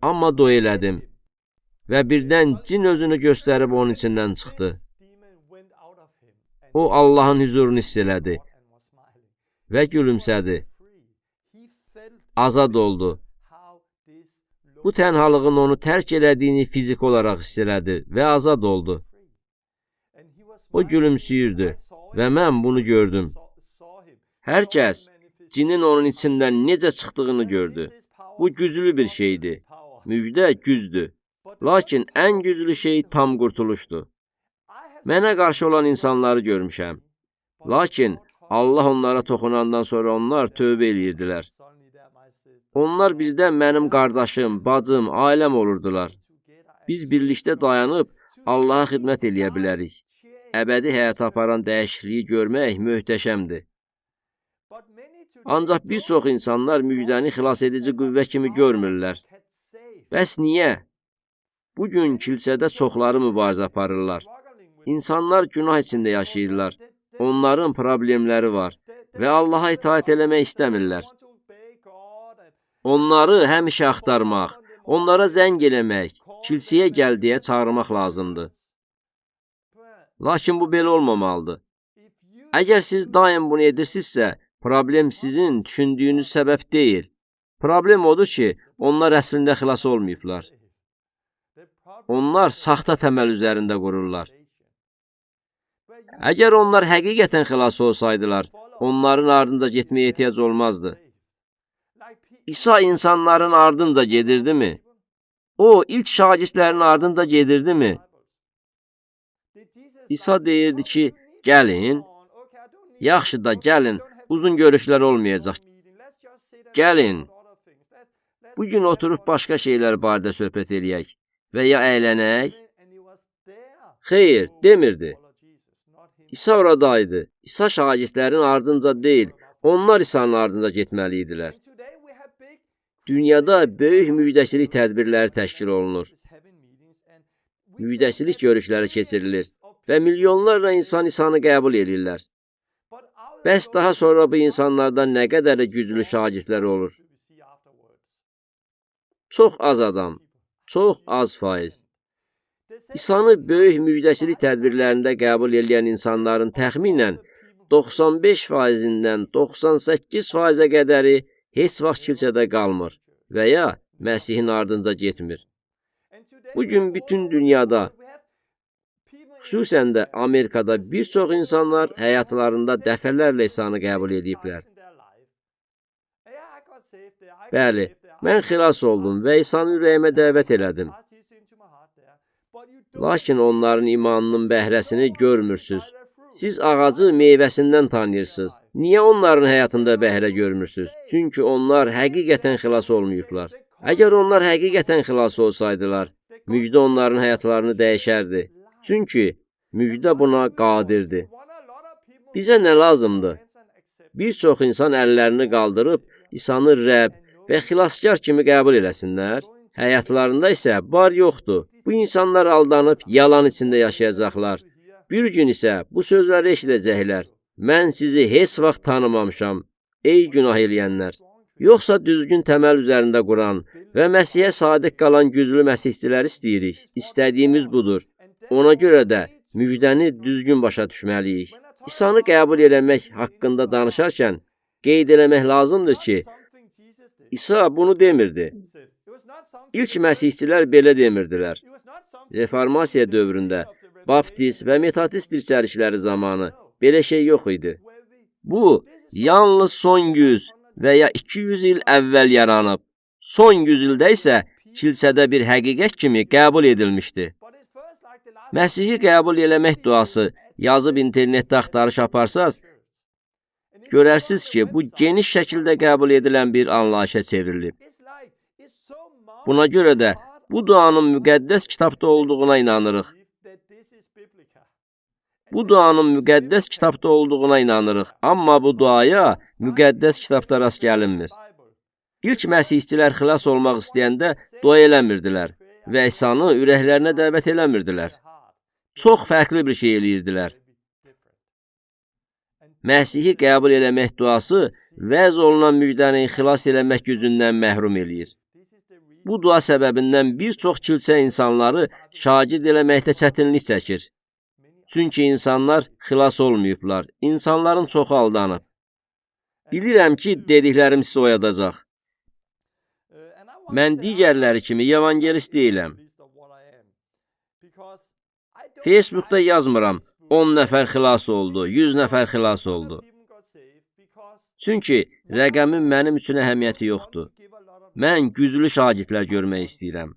Amma dua elədim və birdən cin özünü göstərib onun içindən çıxdı. O Allahın huzurunu hiss elədi və gülümsədi. Azad oldu. Bu tənhalığın onu tərk elədiyini fiziki olaraq hiss elədi və azad oldu. O gülümsüyürdü və mən bunu gördüm. Hər kəs cinin onun içindən necə çıxdığını gördü. Bu güclü bir şeydir. Müjdə gücdür. Lakin ən güclü şey tam qurtuluşdur. Mənə qarşı olan insanları görmüşəm. Lakin Allah onlara toxunandan sonra onlar tövbə eləyirdilər. Onlar birdən mənim qardaşım, bacım, ailəm olurdular. Biz birlikdə dayanıb Allaha xidmət eləyə bilərik. Əbədi həyata aparan dəyişikliyi görmək möhtəşəmdir. Ancaq bir çox insanlar müjdəni xilas edici qüvvə kimi görmürlər. Bəs niyə? Bugün kilsədə çoxları mübarizə aparırlar. İnsanlar günah içində yaşayırlar. Onların problemləri var və Allaha itaat eləmək istəmirlər. Onları həmişə axtarmaq, onlara zəng eləmək, kilsəyə gəl deyə çağırmaq lazımdır. Lakin bu belə olmamalıdır. Əgər siz daim bunu edirsinizsə, problem sizin düşündüyünüz səbəb deyil. Problem odur ki, onlar əslində xilas olmayıblar. Onlar saxta təməl üzərində qururlar. Əgər onlar həqiqətən xilas olsaydılar, onların ardınca getməyə ehtiyac olmazdı. İsa insanların ardınca gedirdimi? O, ilk şagirdlərin ardınca gedirdimi? İsa deyirdi ki, gəlin, yaxşı da gəlin, uzun görüşlər olmayacaq. Gəlin, bugün oturub başqa şeylər barədə söhbət eləyək və ya əylənək. Xeyr, demirdi. İsa oradaydı. İsa şagirdlərin ardınca deyil, onlar İsa'nın ardınca getməli idilər. Dünyada böyük müjdəçilik tədbirləri təşkil olunur. Müjdəçilik görüşləri keçirilir və milyonlarla insan İsa'nı qəbul edirlər. Bəs daha sonra bu insanlardan nə qədər güclü şagirdlər olur? Çox az adam, çox az faiz. İsa'nı böyük müjdəçilik tədbirlərində qəbul edən insanların təxminən 95%-dən 98%-ə qədəri heç vaxt kilsədə qalmır və ya Məsihin ardınca getmir. Bugün bütün dünyada, xüsusən də Amerikada bir çox insanlar həyatlarında dəfələrlə İsa'nı qəbul ediblər. Bəli, mən xilas oldum və İsa'nı ürəyimə dəvət elədim. Lakin onların imanının bəhrəsini görmürsünüz. Siz ağacı meyvəsindən tanıyırsınız. Niyə onların həyatında bəhrə görmürsünüz? Çünki onlar həqiqətən xilas olmayıblar. Əgər onlar həqiqətən xilas olsaydılar, müjdə onların həyatlarını dəyişərdi. Çünki müjdə buna qadirdir. Bizə nə lazımdır? Bir çox insan əllərini qaldırıb İsa'nı Rəbb və xilaskar kimi qəbul eləsinlər. Həyatlarında isə bar yoxdur. Bu insanlar aldanıb yalan içində yaşayacaqlar. Bir gün isə bu sözləri eşidəcəklər. Mən sizi heç vaxt tanımamışam, ey günah eləyənlər. Yoxsa düzgün təməl üzərində quran və Məsihə sadiq qalan güclü məsihçilər istəyirik. İstədiyimiz budur. Ona görə də müjdəni düzgün başa düşməliyik. İsa'nı qəbul eləmək haqqında danışarkən qeyd eləmək lazımdır ki, İsa bunu demirdi. İlk məsihçilər belə demirdilər. Reformasiya dövründə Baptist və Metodist dirçəlişləri zamanı belə şey yox idi. Bu, yalnız son 100 və ya 200 il əvvəl yaranıb. Son 100 ildə isə kilsədə bir həqiqət kimi qəbul edilmişdi. Məsihi qəbul eləmək duası yazıb internetdə axtarış aparsaz, görərsiniz ki, bu geniş şəkildə qəbul edilən bir anlayışa çevrilib. Buna görə də bu duanın müqəddəs kitabda olduğuna inanırıq. Amma bu duaya müqəddəs kitabda rast gəlinmir. İlk məsihçilər xilas olmaq istəyəndə dua eləmirdilər və İsa'nı ürəklərinə dəvət eləmirdilər. Çox fərqli bir şey eləyirdilər. Məsihi qəbul eləmək duası vəz olunan müjdəni xilas eləmək gücündən məhrum eləyir. Bu dua səbəbindən bir çox kilsə insanları şagird eləməkdə çətinlik çəkir. Çünki insanlar xilas olmayıblar. İnsanların çoxu aldanıb. Bilirəm ki, dediklərim sizi oyadacaq. Mən digərləri kimi evangelist deyiləm. Facebookda yazmıram, 10 nəfər xilas oldu, 100 nəfər xilas oldu. Çünki rəqəmin mənim üçün əhəmiyyəti yoxdur. Mən güclü şagirdlər görmək istəyirəm.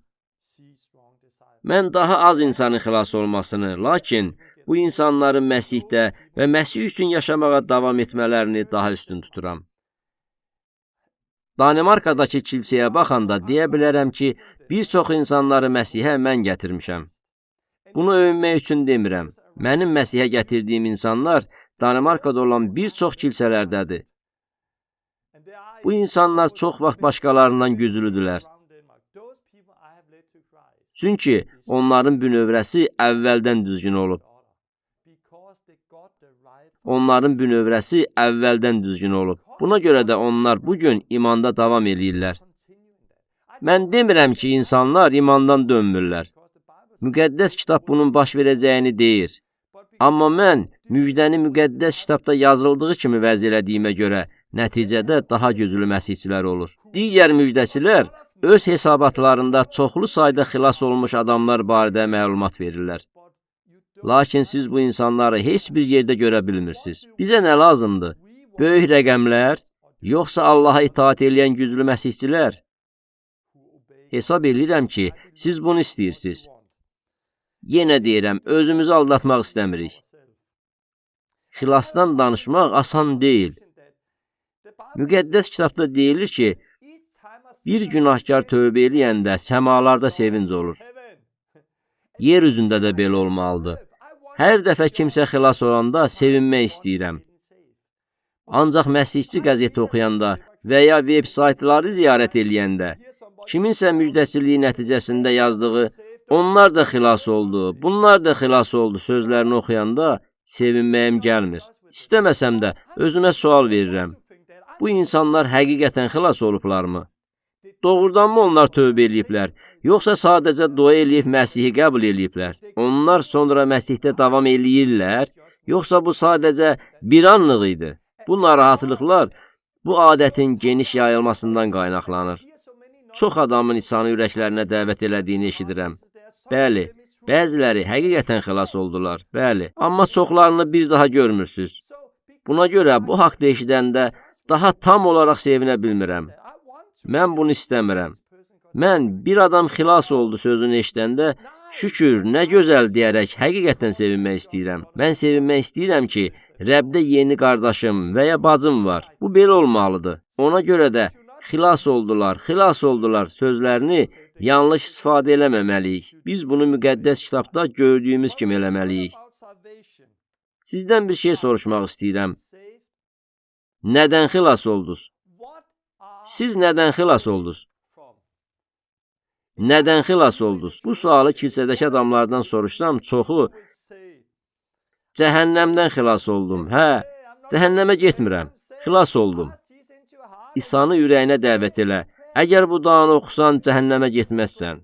Mən daha az insanın xilas olmasını, lakin bu insanların Məsihdə və Məsih üçün yaşamağa davam etmələrini daha üstün tuturam. Danimarkadakı kilsəyə baxanda deyə bilərəm ki, bir çox insanları Məsihə mən gətirmişəm. Bunu övünmək üçün demirəm. Mənim Məsihə gətirdiyim insanlar Danimarkada olan bir çox kilsələrdədir. Bu insanlar çox vaxt başqalarından güclüdülər. Çünki onların bünövrəsi əvvəldən düzgün olub. Buna görə də onlar bugün imanda davam eləyirlər. Mən demirəm ki, insanlar imandan dönmürlər. Müqəddəs kitab bunun baş verəcəyini deyir. Amma mən müjdəni müqəddəs kitabda yazıldığı kimi vəz elədiyimə görə nəticədə daha güclü məsihçilər olur. Digər müjdəçilər öz hesabatlarında çoxlu sayda xilas olmuş adamlar barədə məlumat verirlər. Lakin siz bu insanları heç bir yerdə görə bilmirsiniz. Bizə nə lazımdır? Böyük rəqəmlər, yoxsa Allaha itaat edən güclü məsihçilər? Hesab edirəm ki, siz bunu istəyirsiniz. Yenə deyirəm, özümüzü aldatmaq istəmirik. Xilasdan danışmaq asan deyil. Müqəddəs kitabda deyilir ki, bir günahkar tövbə eləyəndə səmalarda sevinc olur. Yer üzündə də belə olmalıdır. Hər dəfə kimsə xilas olanda sevinmək istəyirəm. Ancaq məsihçi qəzeti oxuyanda və ya veb saytları ziyarət eləyəndə, kiminsə müjdəçiliyi nəticəsində yazdığı "Onlar da xilas oldu, bunlar da xilas oldu" sözlərini oxuyanda sevinməyim gəlmir. İstəməsəm də özümə sual verirəm. Bu insanlar həqiqətən xilas olublarmı? Doğrudanmı onlar tövbə eləyiblər, yoxsa sadəcə dua eləyib Məsihi qəbul eləyiblər? Onlar sonra Məsihdə davam eləyirlər, yoxsa bu sadəcə bir anlıq idi? Bu narahatlıqlar bu adətin geniş yayılmasından qaynaqlanır. Çox adamın İsa'nı ürəklərinə dəvət elədiyini eşidirəm. Bəli, bəziləri həqiqətən xilas oldular, bəli, amma çoxlarını bir daha görmürsünüz. Buna görə bu haqda eşidəndə daha tam olaraq sevinə bilmirəm. Mən bunu istəmirəm. Mən bir adam xilas oldu sözünü eşidəndə şükür, nə gözəl deyərək həqiqətən sevinmək istəyirəm. Mən sevinmək istəyirəm ki, Rəbdə yeni qardaşım və ya bacım var. Bu belə olmalıdır. Ona görə də xilas oldular sözlərini yanlış istifadə eləməməliyik. Biz bunu müqəddəs kitabda gördüyümüz kimi eləməliyik. Sizdən bir şey soruşmaq istəyirəm. Nədən xilas oldunuz? Siz nədən xilas oldunuz? Nədən xilas oldunuz? Bu sualı kilsədəki adamlardan soruşsam, çoxu cəhənnəmdən xilas oldum. Hə, cəhənnəmə getmirəm. Xilas oldum. İsa'nı ürəyinə dəvət elə. Əgər bu duanı oxusan, cəhənnəmə getməzsən.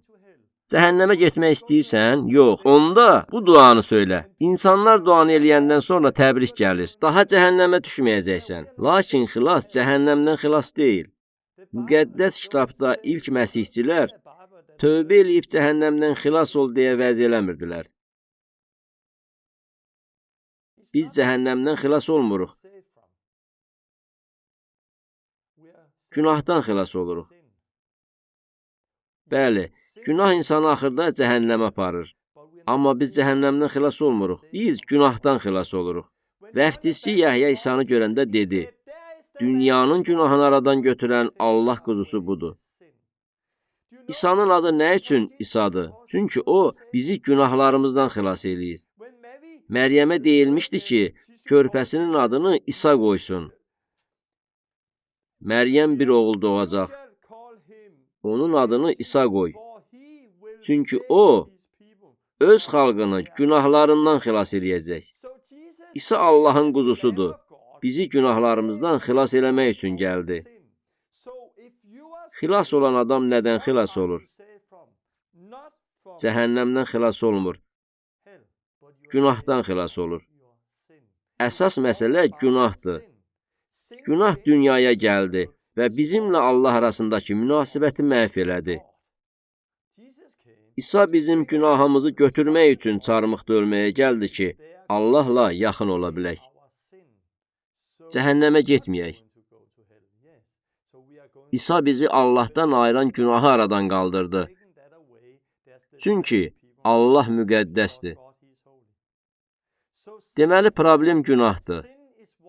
Cəhənnəmə getmək istəyirsən? Yox. Onda bu duanı söylə. İnsanlar duanı eləyəndən sonra təbrik gəlir. Daha cəhənnəmə düşməyəcəksən. Lakin xilas cəhənnəmdən xilas deyil. Müqəddəs kitabda ilk məsihçilər tövbə eləyib cəhənnəmdən xilas ol deyə vəz eləmirdilər. Biz cəhənnəmdən xilas olmuruq. Günahdan xilas oluruq. Bəli, günah insanı axırda cəhənnəmə aparır. Amma biz cəhənnəmdən xilas olmuruq. Biz günahdan xilas oluruq. Vəftizçi Yəhya İsa'nı görəndə dedi: "Dünyanın günahını aradan götürən Allah quzusu budur." İsa'nın adı nə üçün İsa'dır? Çünki o, bizi günahlarımızdan xilas eləyir. Məryəmə deyilmişdi ki, körpəsinin adını İsa qoysun. Məryəm bir oğul doğacaq. Onun adını İsa qoy. Çünki o, öz xalqını günahlarından xilas eləyəcək. İsa Allahın quzusudur. Bizi günahlarımızdan xilas eləmək üçün gəldi. Xilas olan adam nədən xilas olur? Cəhənnəmdən xilas olmur. Günahdan xilas olur. Əsas məsələ günahdır. Günah dünyaya gəldi və bizimlə Allah arasındakı münasibəti məhv elədi. İsa bizim günahımızı götürmək üçün çarmıqda ölməyə gəldi ki, Allahla yaxın ola bilək. Cəhənnəmə getməyək. İsa bizi Allahdan ayıran günahı aradan qaldırdı. Çünki Allah müqəddəsdir. Deməli, problem günahdır.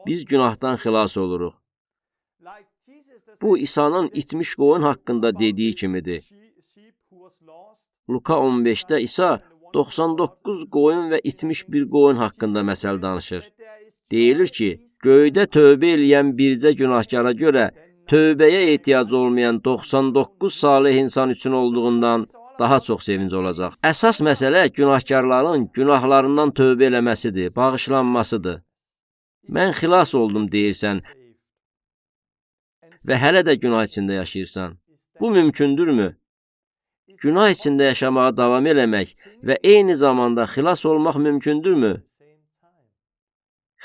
Biz günahdan xilas oluruq. Bu, İsa'nın itmiş qoyun haqqında dediyi kimidir. Luka 15-də İsa 99 qoyun və itmiş bir qoyun haqqında məsəl danışır. Deyilir ki, göydə tövbə eləyən bircə günahkara görə tövbəyə ehtiyac olmayan 99 salih insan üçün olduğundan daha çox sevinc olacaq. Əsas məsələ günahkarların günahlarından tövbə eləməsidir, bağışlanmasıdır. Mən xilas oldum deyirsən və hələ də günah içində yaşayırsan. Bu mümkündürmü? Günah içində yaşamağa davam eləmək və eyni zamanda xilas olmaq mümkündürmü?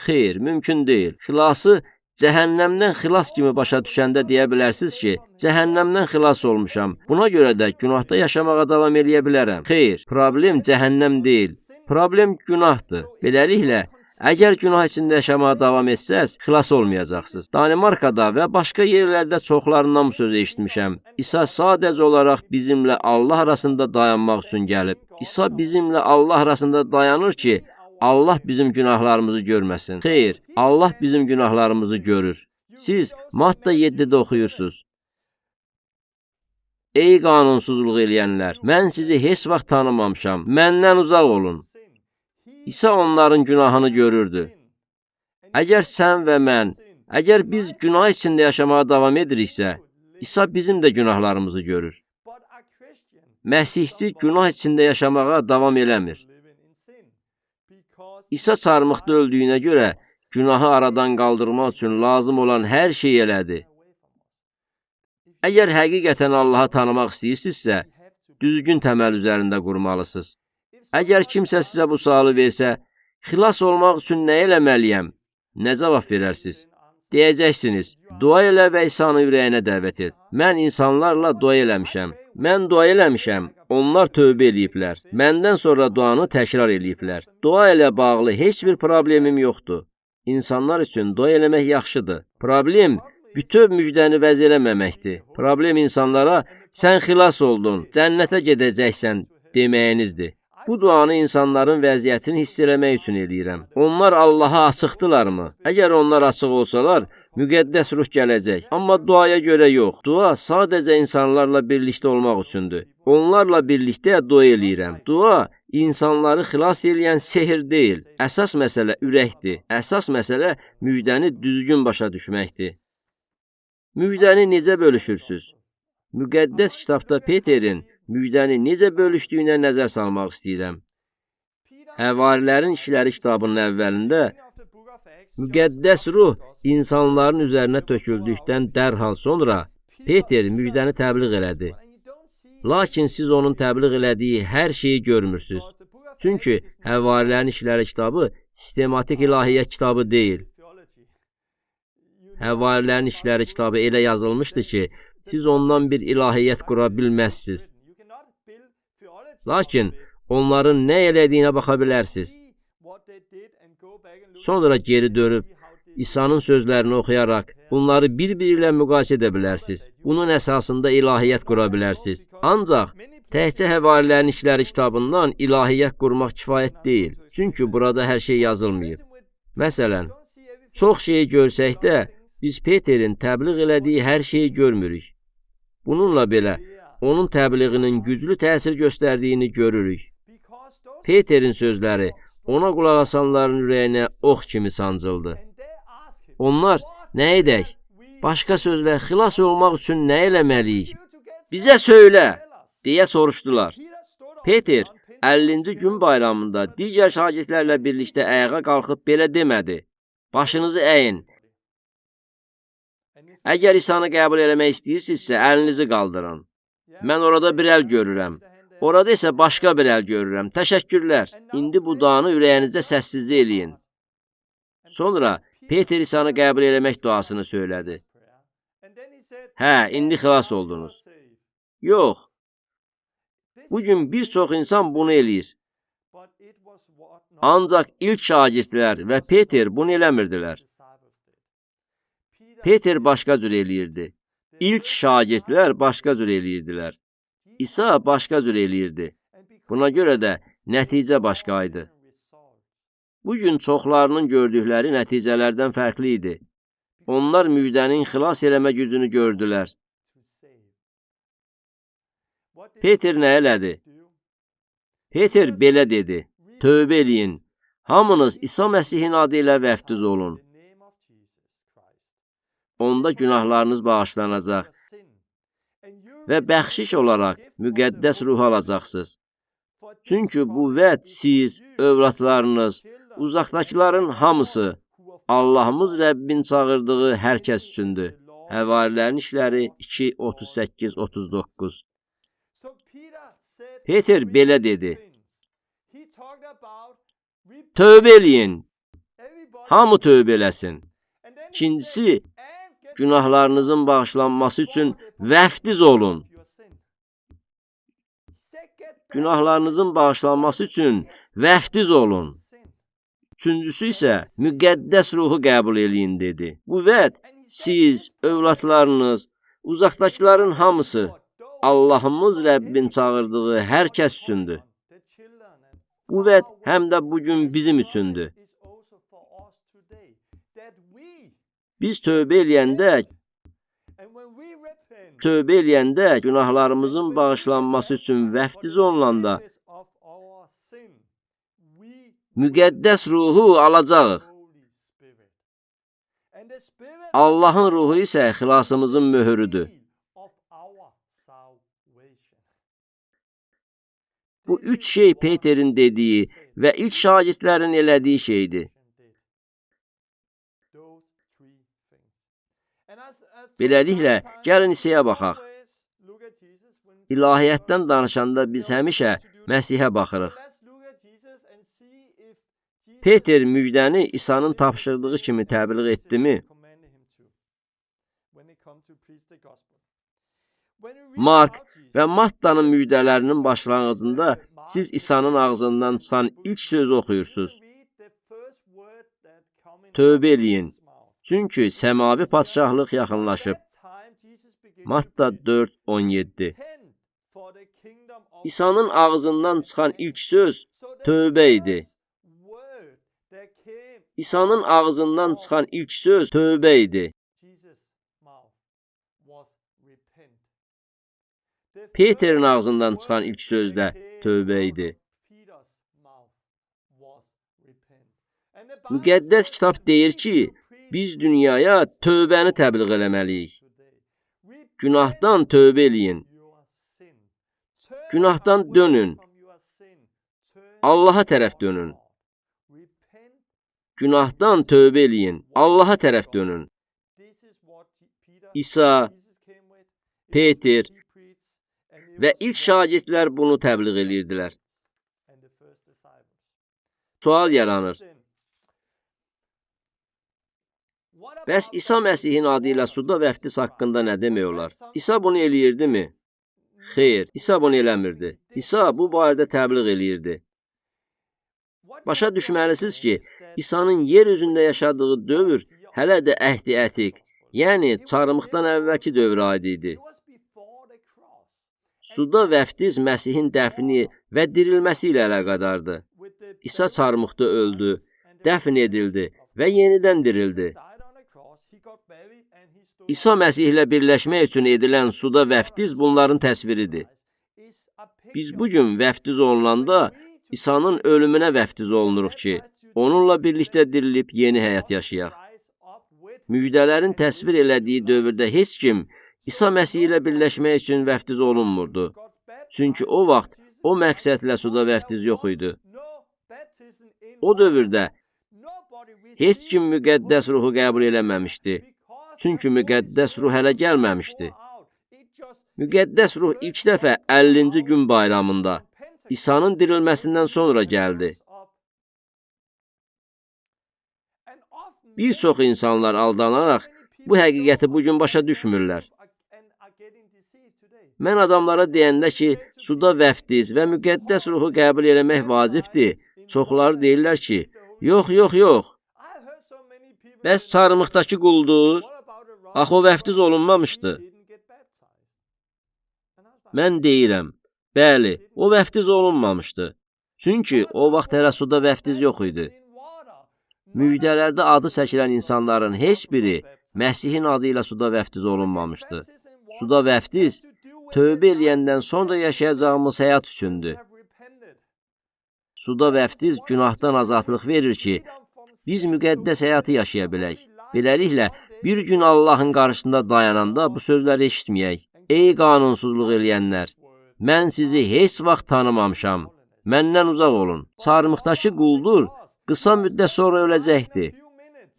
Xeyr, mümkün deyil. Xilası cəhənnəmdən xilas kimi başa düşəndə deyə bilərsiniz ki, cəhənnəmdən xilas olmuşam. Buna görə də günahda yaşamağa davam eləyə bilərəm. Xeyr, problem cəhənnəm deyil. Problem günahdır. Beləliklə, əgər günah içində yaşamağa davam etsəz, xilas olmayacaqsınız. Danimarkada və başqa yerlərdə çoxlarından bu sözü eşitmişəm. İsa sadəcə olaraq bizimlə Allah arasında dayanmaq üçün gəlib. İsa bizimlə Allah arasında dayanır ki, Allah bizim günahlarımızı görməsin. Xeyr, Allah bizim günahlarımızı görür. Siz Matta 7-də oxuyursunuz. Ey qanunsuzluq eləyənlər, mən sizi heç vaxt tanımamışam. Məndən uzaq olun. İsa onların günahını görürdü. Əgər sən və mən, əgər biz günah içində yaşamağa davam ediriksə, İsa bizim də günahlarımızı görür. Məsihçi günah içində yaşamağa davam eləmir. İsa çarmıqda öldüyünə görə günahı aradan qaldırmaq üçün lazım olan hər şey elədi. Əgər həqiqətən Allahı tanımaq istəyirsinizsə, düzgün təməl üzərində qurmalısınız. Əgər kimsə sizə bu sualı versə, xilas olmaq üçün nə eləməliyəm? Nə cavab verərsiniz? Deyəcəksiniz, dua elə və İsa'nı ürəyinə dəvət et. Mən insanlarla dua eləmişəm. Mən dua eləmişəm, onlar tövbə eləyiblər. Məndən sonra duanı təkrar eləyiblər. Dua ilə bağlı heç bir problemim yoxdur. İnsanlar üçün dua eləmək yaxşıdır. Problem bütöv müjdəni vəz eləməməkdir. Problem insanlara, sən xilas oldun, cənnətə gedəcəksən deməyinizdir. Bu duanı insanların vəziyyətini hiss eləmək üçün eləyirəm. Onlar Allaha açıqdırlarmı? Əgər onlar açıq olsalar, müqəddəs ruh gələcək. Amma duaya görə yox. Dua sadəcə insanlarla birlikdə olmaq üçündür. Onlarla birlikdə dua eləyirəm. Dua insanları xilas eləyən sehir deyil. Əsas məsələ ürəkdir. Əsas məsələ müjdəni düzgün başa düşməkdir. Müjdəni necə bölüşürsünüz? Müqəddəs kitabda Peterin müjdəni necə bölüşdüyünə nəzər salmaq istəyirəm. Həvarilərin İşləri kitabının əvvəlində müqəddəs ruh insanların üzərinə töküldükdən dərhal sonra Peter müjdəni təbliğ elədi. Lakin siz onun təbliğ elədiyi hər şeyi görmürsünüz. Çünki Həvarilərin İşləri kitabı sistematik ilahiyyat kitabı deyil. Həvarilərin İşləri kitabı elə yazılmışdı ki, siz ondan bir ilahiyyat qura bilməzsiniz. Lakin onların nə elədiyinə baxa bilərsiniz. Sonra geri dönüb İsa'nın sözlərini oxuyaraq bunları bir-biri ilə müqayisə edə bilərsiniz. Bunun əsasında ilahiyyat qura bilərsiniz. Ancaq təkcə Həvarilərin İşləri kitabından ilahiyyat qurmaq kifayət deyil. Çünki burada hər şey yazılmayıb. Məsələn, çox şeyi görsək də biz Peterin təbliğ elədiyi hər şeyi görmürük. Bununla belə, onun təbliğinin güclü təsir göstərdiyini görürük. Peterin sözləri ona qulaq asanların ürəyinə ox kimi sancıldı. Onlar, nə edək? Başqa sözlə, xilas olmaq üçün nə eləməliyik? Bizə söylə, deyə soruşdular. Peter, 50-ci gün bayramında digər şagirdlərlə birlikdə ayağa qalxıb belə demədi. Başınızı əyin. Əgər İsa'nı qəbul eləmək istəyirsinizsə, əlinizi qaldırın. Mən orada bir əl görürəm. Orada isə başqa bir əl görürəm. Təşəkkürlər. İndi bu duanı ürəyinizdə səssizcə eləyin. Sonra Peter İsa'nı qəbul eləmək duasını söylədi. Hə, indi xilas oldunuz. Yox. Bugün bir çox insan bunu eləyir. Ancaq ilk şagirdlər və Peter bunu eləmirdilər. Peter başqa cür eləyirdi. İlk şagirdlər başqa cür eləyirdilər. İsa başqa cür eləyirdi. Buna görə də nəticə başqa idi. Bugün çoxlarının gördükləri nəticələrdən fərqli idi. Onlar müjdənin xilas eləmə gücünü gördülər. Peter nə elədi? Peter belə dedi: Tövbə eləyin. Hamınız İsa Məsihin adı ilə vəftiz olun. Onda günahlarınız bağışlanacaq və bəxşiş olaraq müqəddəs ruh alacaqsınız. Çünki bu vəd siz, övladlarınız, uzaqdakıların hamısı, Allahımız Rəbbin çağırdığı hər kəs üçündür. Həvarilərin işləri 2:38-39. Peter belə dedi: Tövbə eləyin, hamı tövbə eləsin. İkincisi, günahlarınızın bağışlanması üçün vəftiz olun. Günahlarınızın bağışlanması üçün vəftiz olun. Üçüncüsü isə müqəddəs ruhu qəbul eləyin dedi. Bu vəd siz, övladlarınız, uzaqdakıların hamısı, Allahımız Rəbbin çağırdığı hər kəs üçündür. Bu vəd həm də bugün bizim üçündür. Biz tövbə eləyəndə, günahlarımızın bağışlanması üçün vəftiz olunanda, müqəddəs ruhu alacağıq. Allahın ruhu isə xilasımızın möhürüdür. Bu üç şey Peterin dediyi və ilk şagirdlərin elədiyi şeydir. Beləliklə, gəlin hissəyə baxaq. İlahiyyətdən danışanda biz həmişə Məsihə baxırıq. Peter müjdəni İsa'nın tapşırdığı kimi təbliğ etdimi? Mark və Mattanın müjdələrinin başlanğıcında siz İsa'nın ağzından çıxan ilk sözü oxuyursunuz. Tövbə eləyin, çünki səmavi padşahlıq yaxınlaşıb. Matta 4:17. İsa'nın ağzından çıxan ilk söz tövbə idi. İsa'nın ağzından çıxan ilk söz tövbə idi. Peterin ağzından çıxan ilk söz də tövbə idi. Müqəddəs kitab deyir ki, biz dünyaya tövbəni təbliğ eləməliyik. Günahdan tövbə eləyin. Günahdan dönün. Allaha tərəf dönün. Günahdan tövbə eləyin. Allaha tərəf dönün. İsa, Peter və ilk şagirdlər bunu təbliğ edirdilər. Sual yaranır. Bəs İsa Məsihin adı ilə suda vəftiz haqqında nə demək olar? İsa bunu eləyirdi mi? Xeyr, İsa bunu eləmirdi. İsa bu barədə təbliğ eləyirdi. Başa düşməlisiniz ki, İsa'nın yer üzündə yaşadığı dövr hələ də əhd-i ətiq, yəni çarmıqdan əvvəlki dövrə aid idi. Suda vəftiz Məsihin dəfni və dirilməsi ilə əlaqədardır. İsa çarmıqda öldü, dəfn edildi və yenidən dirildi. İsa Məsihlə birləşmək üçün edilən suda vəftiz bunların təsviridir. Biz bugün vəftiz olunanda İsa'nın ölümünə vəftiz olunuruq ki, onunla birlikdə dirilib yeni həyat yaşayaq. Müjdələrin təsvir elədiyi dövrdə heç kim İsa Məsih ilə birləşmək üçün vəftiz olunmurdu. Çünki o vaxt o məqsədlə suda vəftiz yox idi. O dövrdə heç kim müqəddəs ruhu qəbul eləməmişdi. Çünki müqəddəs ruh hələ gəlməmişdi. Müqəddəs ruh ilk dəfə 50-ci gün bayramında İsa'nın dirilməsindən sonra gəldi. Bir çox insanlar aldanaraq bu həqiqəti bugün başa düşmürlər. Mən adamlara deyəndə ki, suda vəftiz və müqəddəs ruhu qəbul eləmək vacibdir, çoxları deyirlər ki, yox. Bəs çarmıqdakı quldur? Axı o vəftiz olunmamışdı. Mən deyirəm, bəli, o vəftiz olunmamışdı. Çünki o vaxt hələ suda vəftiz yox idi. Müjdələrdə adı çəkilən insanların heç biri Məsihin adı ilə suda vəftiz olunmamışdı. Suda vəftiz tövbə eləyəndən sonra yaşayacağımız həyat üçündür. Suda vəftiz günahdan azadlıq verir ki, biz müqəddəs həyatı yaşaya bilək. Beləliklə, bir gün Allahın qarşısında dayananda bu sözləri eşitməyək. Ey qanunsuzluq eləyənlər, mən sizi heç vaxt tanımamışam. Məndən uzaq olun. Çarmıqdakı quldur qısa müddət sonra öləcəkdir.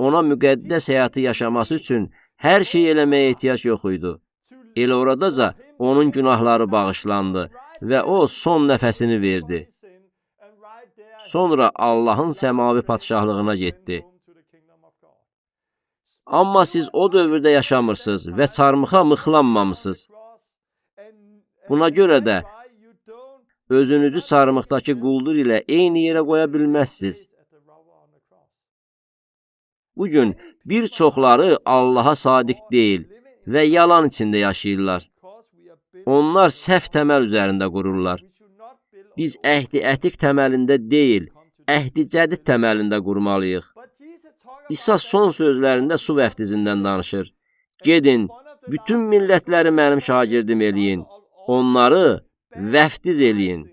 Ona müqəddəs həyatı yaşaması üçün Hər şey eləməyə ehtiyac yox idi. Elə oradaca onun günahları bağışlandı və o son nəfəsini verdi. Sonra Allahın səmavi padşahlığına getdi. Amma siz o dövrdə yaşamırsınız və çarmıxa mıxlanmamısınız. Buna görə də özünüzü çarmıqdakı quldur ilə eyni yerə qoya bilməzsiniz. Bugün bir çoxları Allaha sadiq deyil və yalan içində yaşayırlar. Onlar səhv təməl üzərində qururlar. Biz əhdi ətik təməlində deyil, əhdi cədid təməlində qurmalıyıq. İsa son sözlərində su vəftizindən danışır. Gedin, bütün millətləri mənim şagirdim eləyin, onları vəftiz eləyin.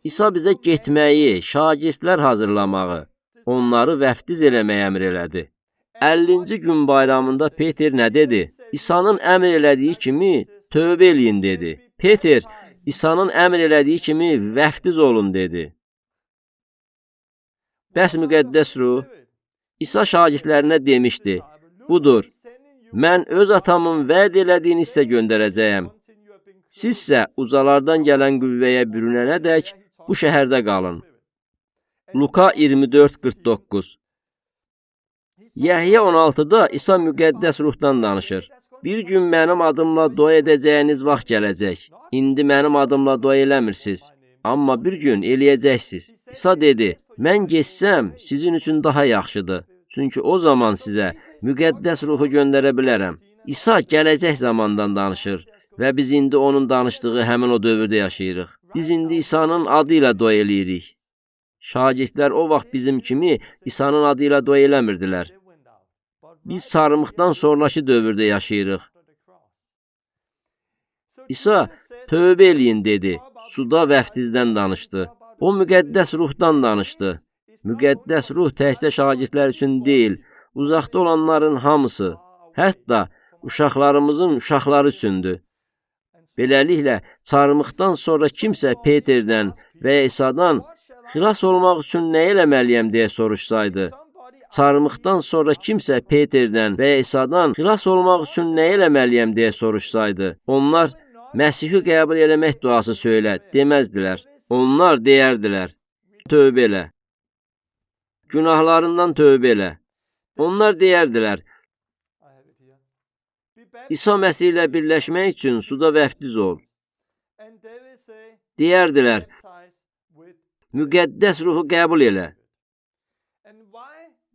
İsa bizə getməyi, şagirdlər hazırlamağı, onları vəftiz eləməyə əmr elədi. 50-ci gün bayramında Peter nə dedi? İsa'nın əmr elədiyi kimi tövbə eləyin dedi. Peter, İsa'nın əmr elədiyi kimi vəftiz olun dedi. Bəs müqəddəs ruh? İsa şagirdlərinə demişdi, budur, mən öz atamın vəd elədiyini sizə göndərəcəyəm. Sizsə ucalardan gələn qüvvəyə bürünənədək bu şəhərdə qalın. Luka 24:49. Yəhya 16-da İsa müqəddəs ruhdan danışır. Bir gün mənim adımla dua edəcəyiniz vaxt gələcək. İndi mənim adımla dua eləmirsiniz, amma bir gün eləyəcəksiniz. İsa dedi, mən geçsəm sizin üçün daha yaxşıdır. Çünki o zaman sizə müqəddəs ruhu göndərə bilərəm. İsa gələcək zamandan danışır və biz indi onun danışdığı həmin o dövrdə yaşayırıq. Biz indi İsa'nın adı ilə dua eləyirik. Şagirdlər o vaxt bizim kimi İsa'nın adı ilə dua eləmirdilər. Biz çarmıqdan sonraki dövrdə yaşayırıq. İsa tövbə eləyin dedi. Suda vəftizdən danışdı. O müqəddəs ruhdan danışdı. Müqəddəs ruh təkcə şagirdlər üçün deyil, uzaqda olanların hamısı, hətta uşaqlarımızın uşaqları üçündür. Beləliklə, çarmıqdan sonra kimsə Peterdən və İsa'dan xilas olmaq üçün nə eləməliyəm deyə soruşsaydı, çarmıqdan sonra kimsə Peterdən və İsa'dan xilas olmaq üçün nə eləməliyəm deyə soruşsaydı, onlar Məsihi qəbul eləmək duası söylə deməzdilər. Onlar deyərdilər, tövbə elə. Günahlarından tövbə elə. Onlar deyərdilər, İsa Məsih ilə birləşmək üçün suda vəftiz ol. Deyərdilər, müqəddəs ruhu qəbul elə.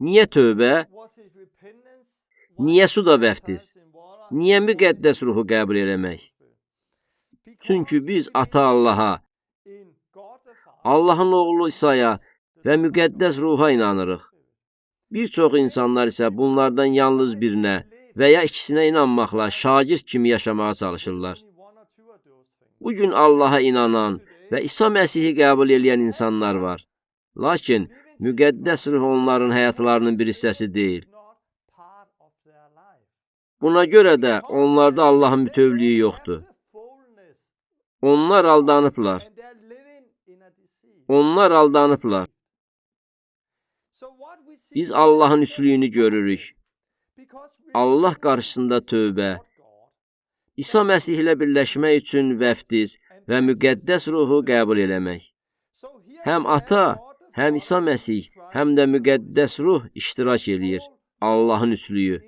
Niyə tövbə? Niyə suda vəftiz? Niyə müqəddəs ruhu qəbul eləmək? Çünki biz Ata Allaha, Allahın oğlu İsa'ya və müqəddəs ruha inanırıq. Bir çox insanlar isə bunlardan yalnız birinə və ya ikisinə inanmaqla şagird kimi yaşamağa çalışırlar. Bugün Allaha inanan və İsa Məsihi qəbul edən insanlar var. Lakin müqəddəs ruh onların həyatlarının bir hissəsi deyil. Buna görə də onlarda Allahın bütövlüyü yoxdur. Onlar aldanıblar. Onlar aldanıblar. Biz Allahın üçlüyünü görürük. Allah qarşısında tövbə, İsa Məsih ilə birləşmək üçün vəftiz və müqəddəs ruhu qəbul eləmək. Həm Ata, həm İsa Məsih, həm də müqəddəs ruh iştirak eləyir. Allahın üçlüyü.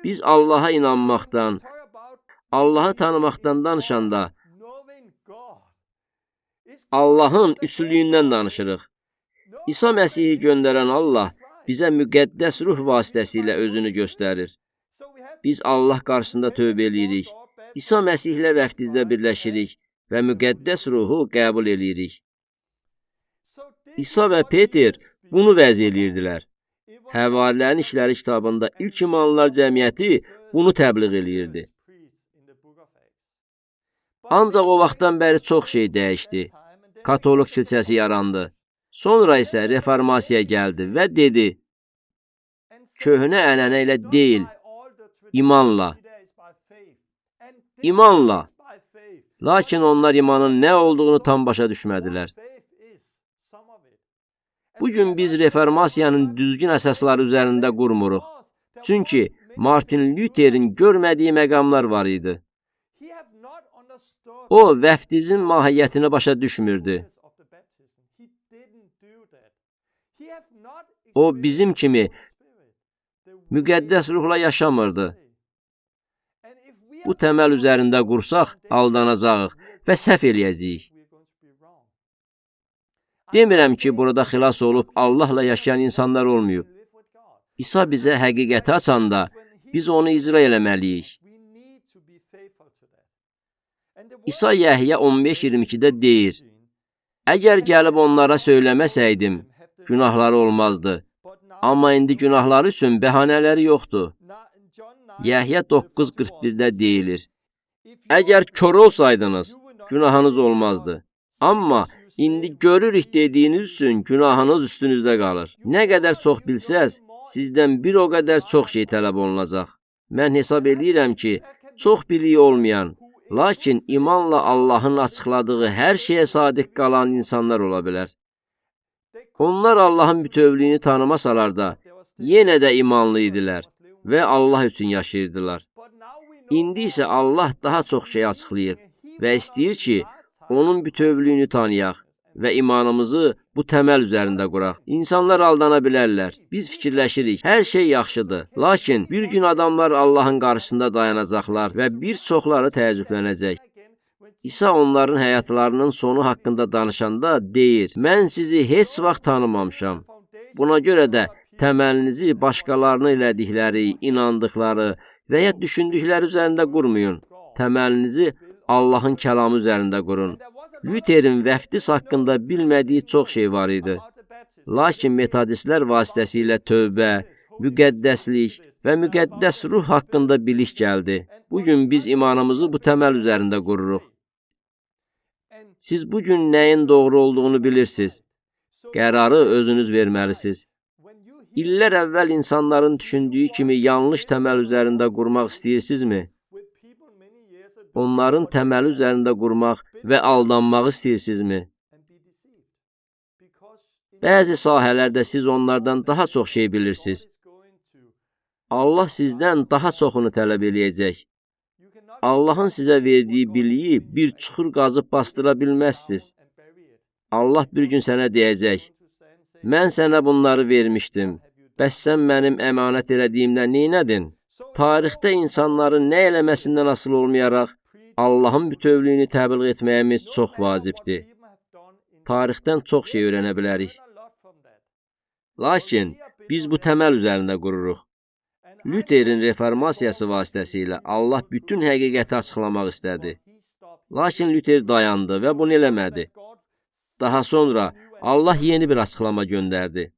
Biz Allaha inanmaqdan, Allahı tanımaqdan danışanda Allahın üçlüyündən danışırıq. İsa Məsihi göndərən Allah bizə müqəddəs ruh vasitəsilə özünü göstərir. Biz Allah qarşısında tövbə eləyirik. İsa Məsihlə vəftizdə birləşirik və müqəddəs ruhu qəbul eləyirik. İsa və Peter bunu vəz eləyirdilər. Həvarilərin İşləri kitabında ilk imanlılar cəmiyyəti bunu təbliğ eləyirdi. Ancaq o vaxtdan bəri çox şey dəyişdi. Katolik kilsəsi yarandı. Sonra isə reformasiya gəldi və dedi, köhnə ənənə ilə deyil, imanla. İmanla. Lakin onlar imanın nə olduğunu tam başa düşmədilər. Bu gün biz reformasiyanın düzgün əsasları üzərində qurmuruq. Çünki Martin Luther'in görmədiyi məqamlar var idi. O, vəftizin mahiyyətini başa düşmürdü. O, bizim kimi müqəddəs ruhla yaşamırdı. Bu təməl üzərində qursaq, aldanacağıq və səhv eləyəcəyik. Demirəm ki, burada xilas olub Allahla yaşayan insanlar olmayıb. İsa bizə həqiqəti açanda biz onu icra eləməliyik. İsa Yəhya 15:22-də deyir: Əgər gəlib onlara söyləməsəydim, günahları olmazdı. Amma indi günahları üçün bəhanələri yoxdur. Yəhya 9:41-də deyilir: Əgər kör olsaydınız, günahınız olmazdı. Amma indi görürük dediyiniz üçün günahınız üstünüzdə qalır. Nə qədər çox bilsəz, sizdən bir o qədər çox şey tələb olunacaq. Mən hesab edirəm ki, çox biliyi olmayan, lakin imanla Allahın açıqladığı hər şeyə sadiq qalan insanlar ola bilər. Onlar Allahın bütövlüyünü tanımasalar da, yenə də imanlı idilər və Allah üçün yaşayırdılar. İndi isə Allah daha çox şey açıqlayır və istəyir ki, onun bütövlüyünü tanıyaq və imanımızı bu təməl üzərində quraq. İnsanlar aldana bilərlər. Biz fikirləşirik, hər şey yaxşıdır. Lakin bir gün adamlar Allahın qarşısında dayanacaqlar və bir çoxları təəccüblənəcək. İsa onların həyatlarının sonu haqqında danışanda deyir: Mən sizi heç vaxt tanımamışam. Buna görə də təməlinizi başqalarının elədikləri, inandıqları və ya düşündükləri üzərində qurmayın. Təməlinizi Allahın kəlamı üzərində qurun. Luther'in vəftiz haqqında bilmədiyi çox şey var idi. Lakin metodistlər vasitəsilə tövbə, müqəddəslik və müqəddəs ruh haqqında bilik gəldi. Bugün biz imanımızı bu təməl üzərində qururuq. Siz bugün nəyin doğru olduğunu bilirsiniz. Qərarı özünüz verməlisiniz. İllər əvvəl insanların düşündüyü kimi yanlış təməl üzərində qurmaq istəyirsinizmi? Onların təməli üzərində qurmaq və aldanmaq istəyirsinizmi? Bəzi sahələrdə siz onlardan daha çox şey bilirsiniz. Allah sizdən daha çoxunu tələb eləyəcək. Allahın sizə verdiyi biliyi bir çuxur qazıb bastıra bilməzsiniz. Allah bir gün sənə deyəcək: Mən sənə bunları vermişdim. Bəs sən mənim əmanət elədiyimdən neynədin? Tarixdə insanların nə eləməsindən asılı olmayaraq, Allahın bütövlüyünü təbliğ etməyimiz çox vacibdir. Tarixdən çox şey öyrənə bilərik. Lakin biz bu təməl üzərində qururuq. Luther'in reformasiyası vasitəsilə Allah bütün həqiqəti açıqlamaq istədi. Lakin Luther dayandı və bunu eləmədi. Daha sonra Allah yeni bir açıqlama göndərdi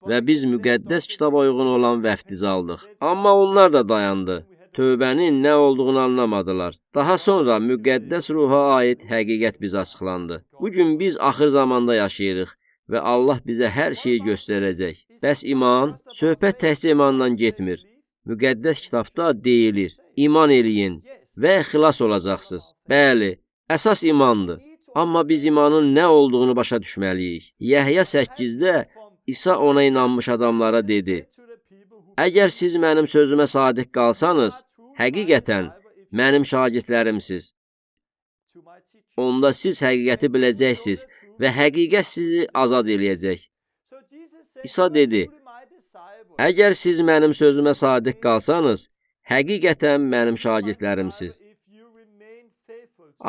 və biz müqəddəs kitaba uyğun olan vəftizi aldıq. Amma onlar da dayandı. Tövbənin nə olduğunu anlamadılar. Daha sonra müqəddəs ruha aid həqiqət bizə açıqlandı. Bugün biz axır zamanda yaşayırıq və Allah bizə hər şeyi göstərəcək. Bəs iman? Söhbət təhcə imandan getmir. Müqəddəs kitabda deyilir: İman eləyin və xilas olacaqsınız. Bəli, əsas imandır. Amma biz imanın nə olduğunu başa düşməliyik. Yəhya 8-də İsa ona inanmış adamlara dedi: Əgər siz mənim sözümə sadiq qalsanız, həqiqətən mənim şagirdlərimsiz. Onda siz həqiqəti biləcəksiniz və həqiqət sizi azad eləyəcək. İsa dedi: Əgər siz mənim sözümə sadiq qalsanız, həqiqətən mənim şagirdlərimsiz.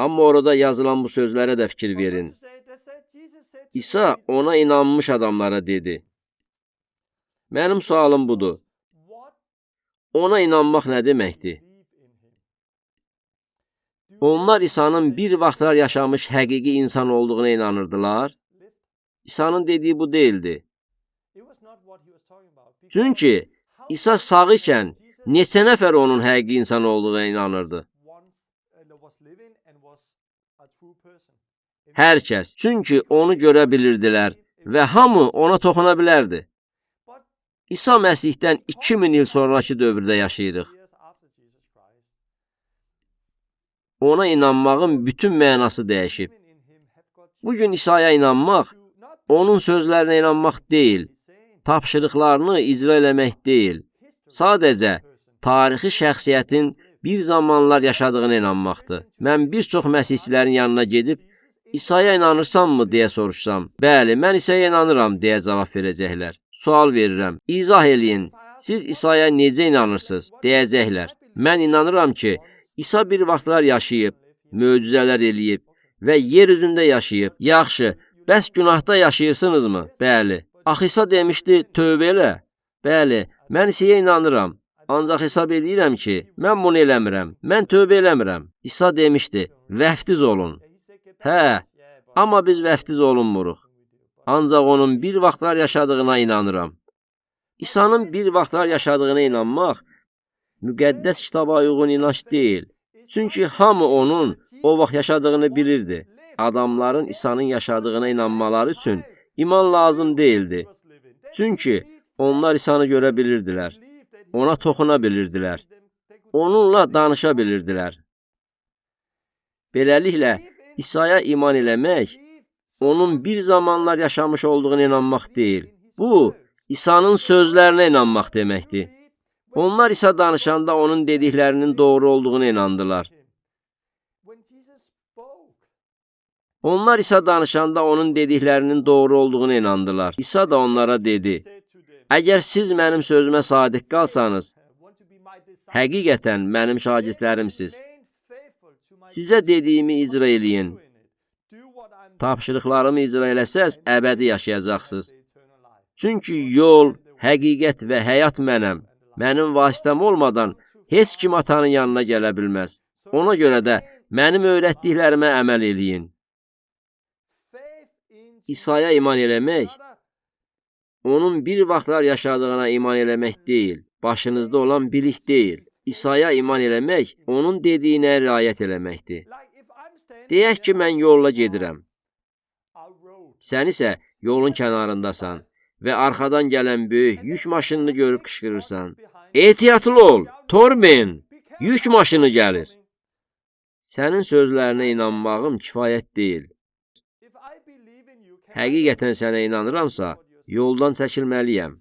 Amma orada yazılan bu sözlərə də fikir verin. İsa ona inanmış adamlara dedi: Mənim sualım budur. Ona inanmaq nə deməkdir? Onlar İsa'nın bir vaxtlar yaşamış həqiqi insan olduğuna inanırdılar. İsa'nın dediyi bu deyildi. Çünki İsa sağ ikən neçə nəfər onun həqiqi insan olduğuna inanırdı? Hər kəs. Çünki onu görə bilirdilər və hamı ona toxuna bilərdi. İsa Məsihdən 2000 il sonraki dövrdə yaşayırıq. Ona inanmağın bütün mənası dəyişib. Bugün İsa'ya inanmaq, onun sözlərinə inanmaq deyil, tapşırıqlarını icra eləmək deyil, sadəcə tarixi şəxsiyyətin bir zamanlar yaşadığına inanmaqdır. Mən bir çox məsihçilərin yanına gedib, İsa'ya inanırsanmı deyə soruşsam, bəli, mən İsa'ya inanıram deyə cavab verəcəklər. Sual verirəm, izah eləyin, siz İsa'ya necə inanırsınız deyəcəklər. Mən inanıram ki, İsa bir vaxtlar yaşayıb, möcüzələr eləyib və yer üzündə yaşayıb. Yaxşı, bəs günahda yaşayırsınızmı? Bəli. Axı İsa demişdi, tövbə elə. Bəli, mən İsa'ya inanıram. Ancaq hesab edirəm ki, mən bunu eləmirəm, mən tövbə eləmirəm. İsa demişdi, vəftiz olun. Hə, amma biz vəftiz olunmuruq. Ancaq onun bir vaxtlar yaşadığına inanıram. İsa'nın bir vaxtlar yaşadığına inanmaq, müqəddəs kitaba uyğun inanç deyil. Çünki hamı onun o vaxt yaşadığını bilirdi. Adamların İsa'nın yaşadığına inanmaları üçün iman lazım değildi. Çünki onlar İsa'nı görə bilirdilər. Ona toxuna bilirdilər. Onunla danışa bilirdilər. Beləliklə, İsa'ya iman eləmək, onun bir zamanlar yaşamış olduğuna inanmaq deyil. Bu, İsa'nın sözlərinə inanmaq deməkdir. Onlar İsa danışanda onun dediklərinin doğru olduğuna inandılar. Onlar İsa danışanda onun dediklərinin doğru olduğuna inandılar. İsa da onlara dedi, əgər siz mənim sözümə sadiq qalsanız, həqiqətən mənim şagirdlərimsiz. Sizə dediyimi icra eləyin. Tapşırıqlarımı icra eləsəz, əbədi yaşayacaqsınız. Çünki yol, həqiqət və həyat mənəm. Mənim vasitəm olmadan heç kim atanın yanına gələ bilməz. Ona görə də mənim öyrətdiklərimə əməl eləyin. İsa'ya iman eləmək, onun bir vaxtlar yaşadığına iman eləmək deyil, başınızda olan bilik deyil. İsa'ya iman eləmək, onun dediyinə riayət eləməkdir. Deyək ki, mən yolla gedirəm. Sən isə yolun kənarındasan və arxadan gələn böyük yük maşınını görüb qışqırırsan. Ehtiyatlı ol, Torben, yük maşını gəlir. Sənin sözlərinə inanmağım kifayət deyil. Həqiqətən sənə inanıramsa, yoldan çəkilməliyəm.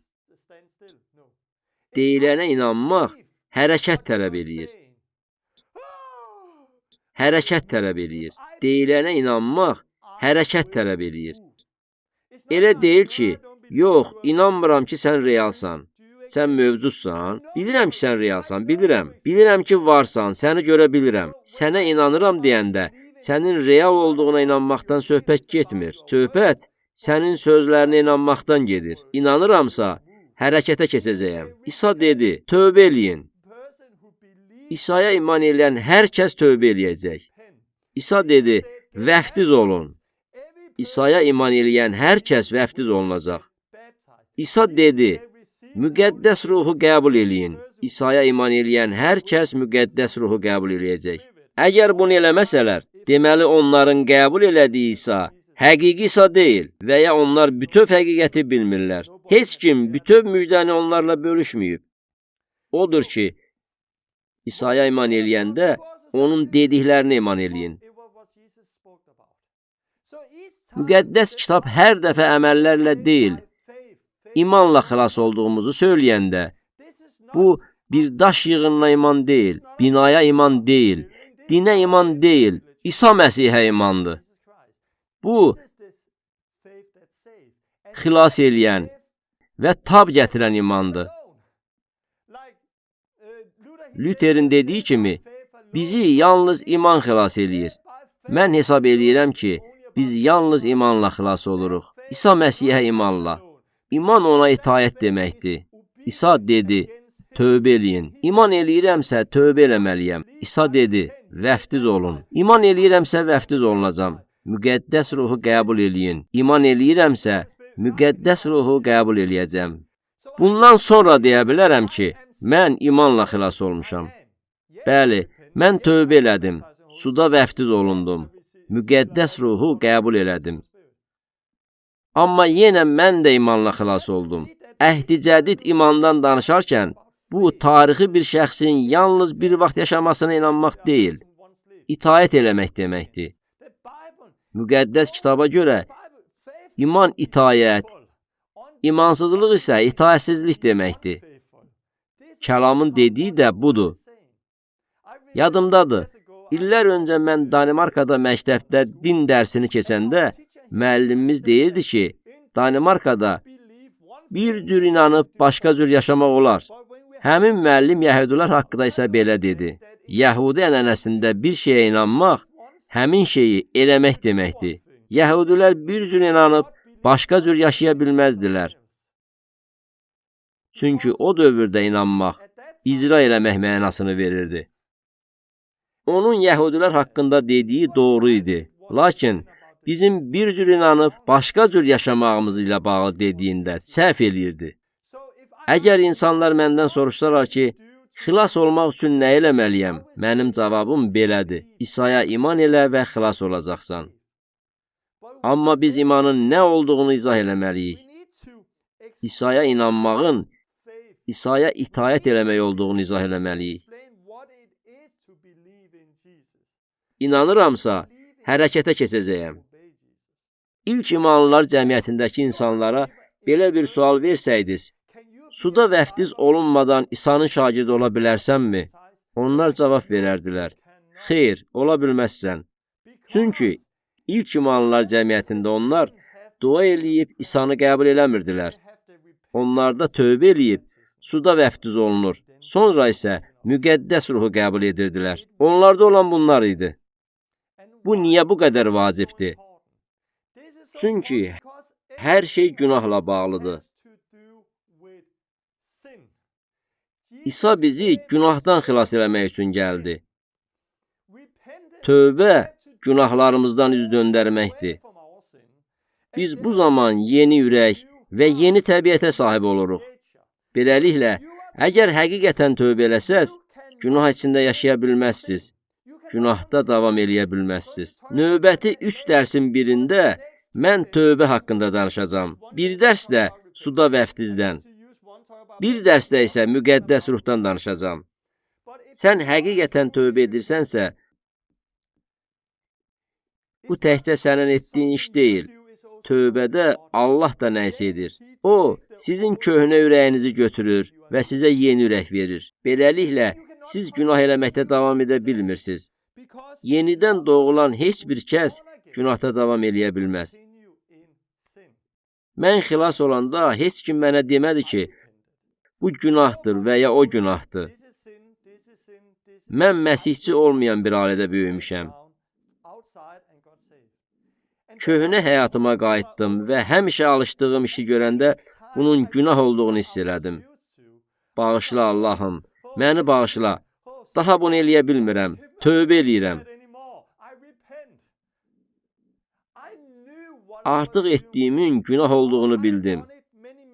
Deyilənə inanmaq hərəkət tələb eləyir. Hərəkət tələb eləyir. Deyilənə inanmaq hərəkət tələb eləyir. Elə deyil ki, yox, inanmıram ki, sən realsan. Sən mövcudsan. Bilirəm ki, sən realsan, bilirəm. Bilirəm ki, varsan, səni görə bilirəm. Sənə inanıram deyəndə, sənin real olduğuna inanmaqdan söhbət getmir. Söhbət sənin sözlərinə inanmaqdan gedir. İnanıramsa, hərəkətə keçəcəyəm. İsa dedi, tövbə eləyin. İsa'ya iman eləyən hər kəs tövbə eləyəcək. İsa dedi, vəftiz olun. İsa'ya iman eləyən hər kəs vəftiz olunacaq. İsa dedi, müqəddəs ruhu qəbul eləyin. İsa'ya iman eləyən hər kəs müqəddəs ruhu qəbul eləyəcək. Əgər bunu eləməsələr, deməli onların qəbul elədiyi İsa həqiqi İsa deyil və ya onlar bütöv həqiqəti bilmirlər. Heç kim bütöv müjdəni onlarla bölüşməyib. Odur ki, İsa'ya iman eləyəndə onun dediklərinə iman eləyin. Müqəddəs kitab hər dəfə əməllərlə deyil, imanla xilas olduğumuzu söyləyəndə, bu bir daş yığınına iman deyil, binaya iman deyil, dinə iman deyil, İsa Məsihə imandır. Bu, xilas eləyən və tab gətirən imandır. Lüterin dediyi kimi, bizi yalnız iman xilas eləyir. Mən hesab edirəm ki, biz yalnız imanla xilas oluruq. İsa Məsihə imanla. İman ona itaət deməkdir. İsa dedi, tövbə eləyin. İman eləyirəmsə, tövbə eləməliyəm. İsa dedi, vəftiz olun. İman eləyirəmsə, vəftiz olunacam. Müqəddəs ruhu qəbul eləyin. İman eləyirəmsə, müqəddəs ruhu qəbul eləyəcəm. Bundan sonra deyə bilərəm ki, mən imanla xilas olmuşam. Bəli, mən tövbə elədim, suda vəftiz olundum, müqəddəs ruhu qəbul elədim. Amma yenə mən də imanla xilas oldum. Əhdi cədid imandan danışarkən, bu tarixi bir şəxsin yalnız bir vaxt yaşamasına inanmaq deyil, itaət eləmək deməkdir. Müqəddəs kitaba görə, İman itayət, imansızlıq isə itayətsizlik deməkdir. Kəlamın dediyi də budur. Yadımdadır, illər öncə mən Danimarkada məktəbdə din dərsini keçəndə müəllimimiz deyirdi ki, Danimarkada bir cür inanıb başqa cür yaşamaq olar. Həmin müəllim yəhudilər haqqında isə belə dedi. Yəhudi ənənəsində bir şeyə inanmaq, həmin şeyi eləmək deməkdir. Yəhudilər bir cür inanıb başqa cür yaşaya bilməzdilər. Çünki o dövrdə inanmaq, icra eləmək mənasını verirdi. Onun yəhudilər haqqında dediyi doğru idi. Lakin bizim bir cür inanıb başqa cür yaşamağımız ilə bağlı dediyində səhv eləyirdi. Əgər insanlar məndən soruşsalar ki, xilas olmaq üçün nə eləməliyəm? Mənim cavabım belədir. İsa'ya iman elə və xilas olacaqsan. Amma biz imanın nə olduğunu izah eləməliyik. İsa'ya inanmağın, İsa'ya itayət eləmək olduğunu izah eləməliyik. İnanıramsa, hərəkətə keçəcəyəm. İlk imanlılar cəmiyyətindəki insanlara belə bir sual versəydiniz, suda vəftiz olunmadan İsa'nın şagirdi ola bilərsənmi? Onlar cavab verərdilər. Xeyr, ola bilməzsən. Çünki ilk imanlılar cəmiyyətində onlar dua eləyib İsa'nı qəbul eləmirdilər. Onlarda tövbə eləyib suda vəftiz olunur. Sonra isə müqəddəs ruhu qəbul edirdilər. Onlarda olan bunlar idi. Bu niyə bu qədər vacibdir? Çünki hər şey günahla bağlıdır. İsa bizi günahdan xilas eləmək üçün gəldi. Tövbə günahlarımızdan üz döndərməkdir. Biz bu zaman yeni ürək və yeni təbiətə sahib oluruq. Beləliklə, əgər həqiqətən tövbə eləsəz, günah içində yaşaya bilməzsiniz. Günahda davam eləyə bilməzsiniz. Növbəti 3 dərsin birində mən tövbə haqqında danışacağam. Bir dərs də suda vəftizdən. Bir dərsdə isə müqəddəs ruhdan danışacağam. Sən həqiqətən tövbə edirsənsə, bu təkcə sənin etdiyin iş deyil. Tövbədə Allah da nəsə edir. O, sizin köhnə ürəyinizi götürür və sizə yeni ürək verir. Beləliklə, siz günah eləməkdə davam edə bilmirsiniz. Yenidən doğulan heç bir kəs günahda davam eləyə bilməz. Mən xilas olanda heç kim mənə demədi ki, bu günahdır və ya o günahdır. Mən məsihçi olmayan bir ailədə böyümüşəm. Köhnə həyatıma qayıtdım və həmişə alışdığım işi görəndə bunun günah olduğunu hiss elədim. Bağışla Allahım, məni bağışla. Daha bunu eləyə bilmirəm. Tövbə eləyirəm. Artıq etdiyimin günah olduğunu bildim.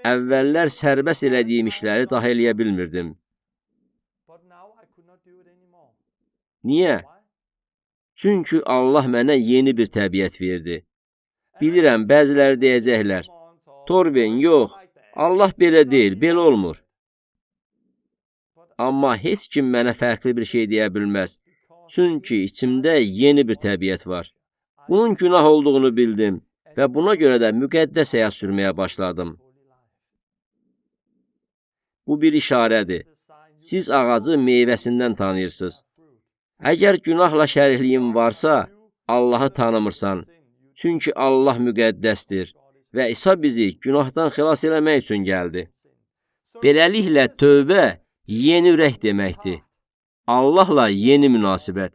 Əvvəllər sərbəst elədiyim işləri daha eləyə bilmirdim. Niyə? Çünki Allah mənə yeni bir təbiət verdi. Bilirəm, bəziləri deyəcəklər. Torben, yox, Allah belə deyil, belə olmur. Amma heç kim mənə fərqli bir şey deyə bilməz. Çünki içimdə yeni bir təbiət var. Bunun günah olduğunu bildim və buna görə də müqəddəs həyat sürməyə başladım. Bu bir işarədir. Siz ağacı meyvəsindən tanıyırsınız. Əgər günahla şərikliyin varsa, Allahı tanımırsan. Çünki Allah müqəddəsdir və İsa bizi günahdan xilas eləmək üçün gəldi. Beləliklə, tövbə yeni ürək deməkdir. Allahla yeni münasibət.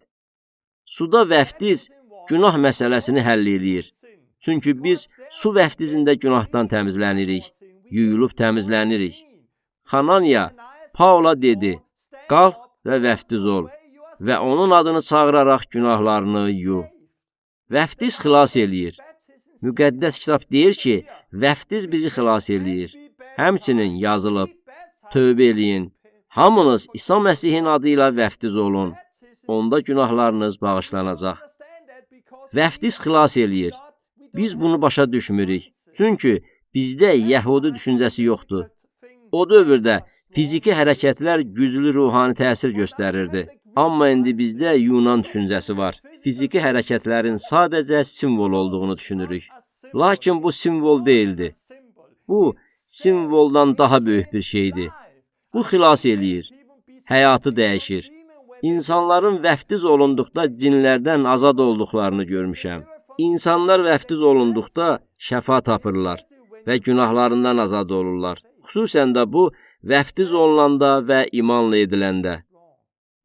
Suda vəftiz günah məsələsini həll eləyir. Çünki biz su vəftizində günahdan təmizlənirik, yuyulub təmizlənirik. Hananiya Paula dedi, qalx və vəftiz ol və onun adını çağıraraq günahlarını yu. Vəftiz xilas eləyir. Müqəddəs kitab deyir ki, vəftiz bizi xilas eləyir. Həmçinin yazılıb, tövbə eləyin. Hamınız İsa Məsihin adı ilə vəftiz olun. Onda günahlarınız bağışlanacaq. Vəftiz xilas eləyir. Biz bunu başa düşmürük. Çünki bizdə Yəhudi düşüncəsi yoxdur. O dövrdə fiziki hərəkətlər güclü ruhani təsir göstərirdi. Amma indi bizdə Yunan düşüncəsi var. Fiziki hərəkətlərin sadəcə simvol olduğunu düşünürük. Lakin bu simvol değildi. Bu simvoldan daha böyük bir şeydir. Bu xilas eləyir, həyatı dəyişir. İnsanların vəftiz olunduqda cinlərdən azad olduqlarını görmüşəm. İnsanlar vəftiz olunduqda şəfa tapırlar və günahlarından azad olurlar. Xüsusən də bu, vəftiz olunanda və imanla ediləndə.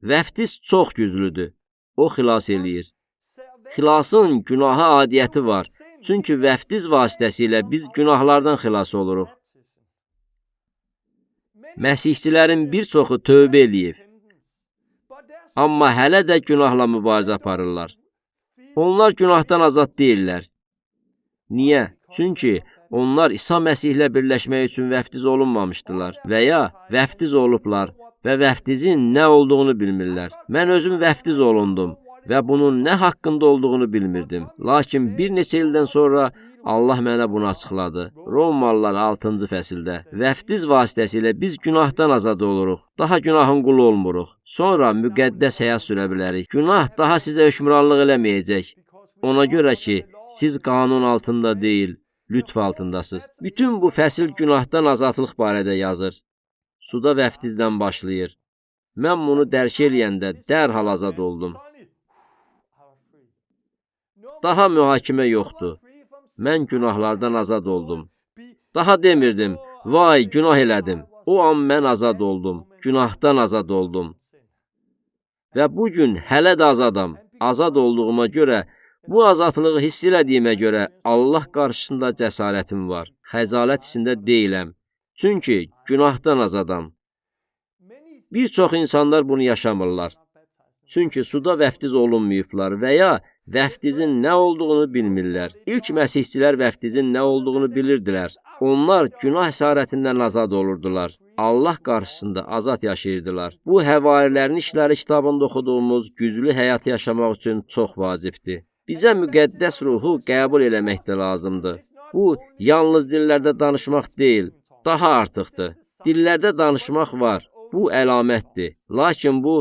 Vəftiz çox güclüdür. O xilas eləyir. Xilasın günaha adiyyəti var. Çünki vəftiz vasitəsilə biz günahlardan xilas oluruq. Məsihçilərin bir çoxu tövbə eləyib. Amma hələ də günahla mübarizə aparırlar. Onlar günahdan azad deyirlər. Niyə? Çünki onlar İsa Məsihlə birləşmək üçün vəftiz olunmamışdılar və ya vəftiz olublar və vəftizin nə olduğunu bilmirlər. Mən özüm vəftiz olundum və bunun nə haqqında olduğunu bilmirdim. Lakin bir neçə ildən sonra Allah mənə bunu açıqladı. Romalılar 6-cı fəsildə. Vəftiz vasitəsilə biz günahdan azad oluruq. Daha günahın qulu olmuruq. Sonra müqəddəs həyat sürə bilərik. Günah daha sizə hökmranlıq eləməyəcək. Ona görə ki, siz qanun altında deyil, lütf altındasınız. Bütün bu fəsil günahdan azadlıq barədə yazır. Suda vəftizdən başlayır. Mən bunu dərk eləyəndə dərhal azad oldum. Daha mühakimə yoxdur. Mən günahlardan azad oldum. Daha demirdim, vay günah elədim. O an mən azad oldum, günahdan azad oldum. Və bugün hələ də azadam. Azad olduğuma görə, bu azadlığı hiss elədiyimə görə Allah qarşısında cəsarətim var. Xəcalət içində deyiləm. Çünki günahdan azadam. Bir çox insanlar bunu yaşamırlar. Çünki suda vəftiz olunmayıblar və ya vəftizin nə olduğunu bilmirlər. İlk məsihçilər vəftizin nə olduğunu bilirdilər. Onlar günah əsarətindən azad olurdular. Allah qarşısında azad yaşayırdılar. Bu, Həvarilərin İşləri kitabında oxuduğumuz güclü həyat yaşamaq üçün çox vacibdir. Bizə müqəddəs ruhu qəbul eləmək də lazımdır. Bu, yalnız dillərdə danışmaq deyil, daha artıqdır. Dillərdə danışmaq var, bu əlamətdir. Lakin bu,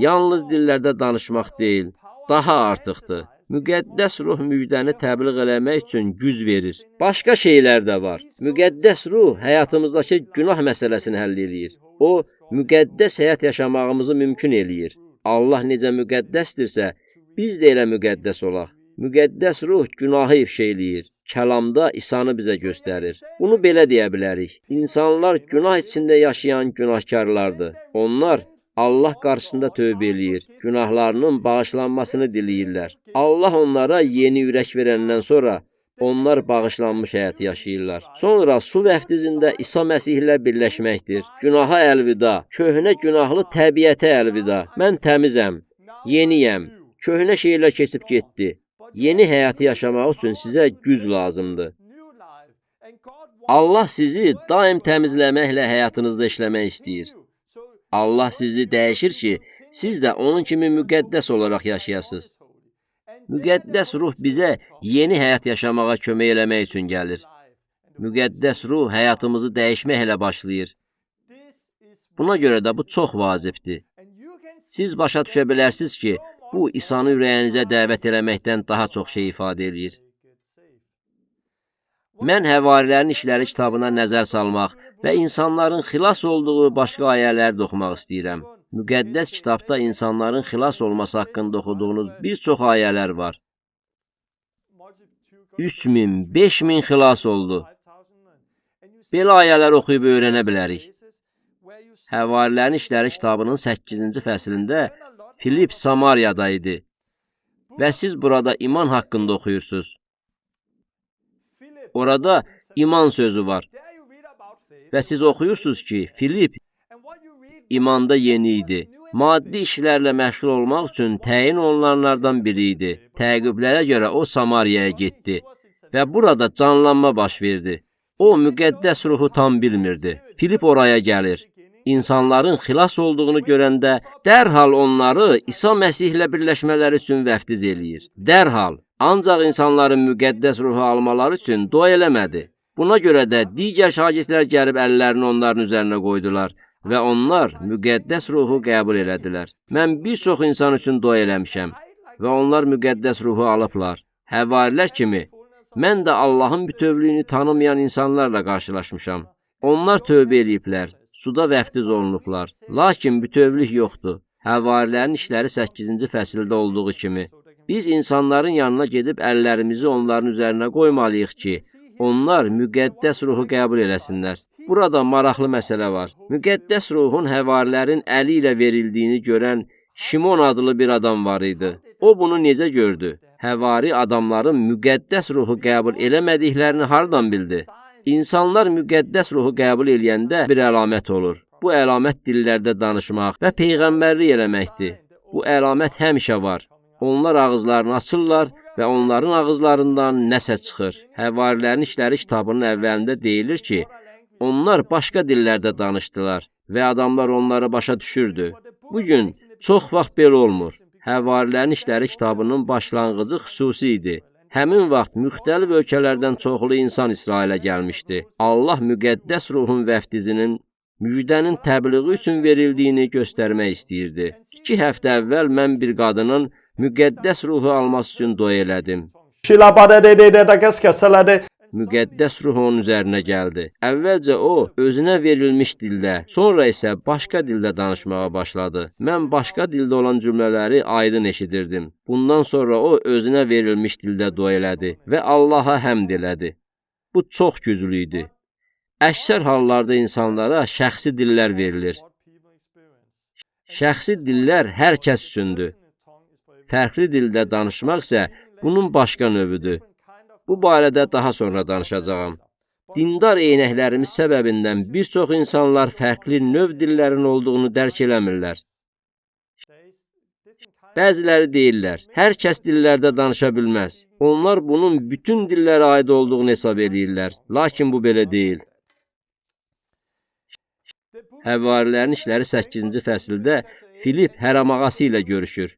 yalnız dillərdə danışmaq deyil, daha artıqdır. Müqəddəs ruh müjdəni təbliğ eləmək üçün güc verir. Başqa şeylər də var. Müqəddəs ruh həyatımızdakı günah məsələsini həll eləyir. O, müqəddəs həyat yaşamağımızı mümkün eləyir. Allah necə müqəddəsdirsə, biz də elə müqəddəs olaq. Müqəddəs ruh günahı ifşa eləyir. Kəlamda İsa'nı bizə göstərir. Bunu belə deyə bilərik. İnsanlar günah içində yaşayan günahkarlardır. Onlar Allah qarşısında tövbə eləyir, günahlarının bağışlanmasını diləyirlər. Allah onlara yeni ürək verəndən sonra onlar bağışlanmış həyat yaşayırlar. Sonra su vəftizində İsa Məsihlə birləşməkdir. Günaha əlvida, köhnə günahlı təbiətə əlvida. Mən təmizəm, yeniyəm, köhnə şeylər keçib getdi. Yeni həyatı yaşamaq üçün sizə güc lazımdır. Allah sizi daim təmizləməklə həyatınızda işləmək istəyir. Allah sizi dəyişir ki, siz də onun kimi müqəddəs olaraq yaşayasınız. Müqəddəs ruh bizə yeni həyat yaşamağa kömək eləmək üçün gəlir. Müqəddəs ruh həyatımızı dəyişməklə başlayır. Buna görə də bu çox vacibdir. Siz başa düşə bilərsiniz ki, bu İsa'nı ürəyinizə dəvət eləməkdən daha çox şey ifadə edir. Mən Həvarilərin İşləri kitabına nəzər salmaq və insanların xilas olduğu başqa ayələri də oxumaq istəyirəm. Müqəddəs kitabda insanların xilas olması haqqında oxuduğunuz bir çox ayələr var. 3000, 5000 xilas oldu. Belə ayələr oxuyub öyrənə bilərik. Həvarilərin İşləri kitabının 8-ci fəslində Filip Samariyada idi və siz burada iman haqqında oxuyursunuz. Orada iman sözü var. Və siz oxuyursunuz ki, Filip imanda yeni idi. Maddi işlərlə məşğul olmaq üçün təyin olunanlardan biri idi. Təqiblərə görə o Samariyaya getdi və burada canlanma baş verdi. O, müqəddəs ruhu tam bilmirdi. Filip oraya gəlir. İnsanların xilas olduğunu görəndə dərhal onları İsa Məsihlə birləşmələri üçün vəftiz eləyir. Dərhal. Ancaq insanların müqəddəs ruhu almaları üçün dua eləmədi. Buna görə də digər şagirdlər gəlib əllərini onların üzərinə qoydular və onlar müqəddəs ruhu qəbul elədilər. Mən bir çox insan üçün dua eləmişəm və onlar müqəddəs ruhu alıblar. Həvarilər kimi Mən də Allahın bütövlüyünü tanımayan insanlarla qarşılaşmışam. Onlar tövbə eləyiblər, suda vəftiz olunublar. Lakin bütövlük yoxdur. Həvarilərin işləri 8-ci fəsildə olduğu kimi. Biz insanların yanına gedib əllərimizi onların üzərinə qoymalıyıq ki, onlar müqəddəs ruhu qəbul eləsinlər. Burada maraqlı məsələ var. Müqəddəs ruhun həvarilərin əli ilə verildiyini görən Şimon adlı bir adam var idi. O bunu necə gördü? Həvari adamların müqəddəs ruhu qəbul eləmədiklərini hardan bildi? İnsanlar müqəddəs ruhu qəbul eləyəndə bir əlamət olur. Bu əlamət dillərdə danışmaq və peyğəmbərlik eləməkdir. Bu əlamət həmişə var. Onlar ağızlarını açırlar və onların ağızlarından nəsə çıxır. Həvarilərin işləri kitabının əvvəlində deyilir ki, onlar başqa dillərdə danışdılar və adamlar onları başa düşürdü. Bugün çox vaxt belə olmur. Həvarilərin işləri kitabının başlanğıcı xüsusi idi. Həmin vaxt müxtəlif ölkələrdən çoxlu insan İsrailə gəlmişdi. Allah müqəddəs ruhun vəftizinin müjdənin təbliği üçün verildiyini göstərmək istəyirdi. 2 həftə əvvəl mən bir qadının müqəddəs ruhu alması üçün dua elədim. Müqəddəs ruh onun üzərinə gəldi. Əvvəlcə o, özünə verilmiş dildə, sonra isə başqa dildə danışmağa başladı. Mən başqa dildə olan cümlələri aydın eşidirdim. Bundan sonra o, özünə verilmiş dildə dua elədi və Allaha həmd elədi. Bu çox güclü idi. Əksər hallarda insanlara şəxsi dillər verilir. Şəxsi dillər hər kəs üçündür. Fərqli dildə danışmaq isə bunun başqa növüdür. Bu barədə daha sonra danışacağam. Dindar eynəklərimiz səbəbindən bir çox insanlar fərqli növ dillərin olduğunu dərk eləmirlər. Bəziləri deyirlər, hər kəs dillərdə danışa bilməz. Onlar bunun bütün dillərə aid olduğunu hesab edirlər. Lakin bu belə deyil. Həvarilərin işləri 8-ci fəsildə Filip hərəm ağası ilə görüşür.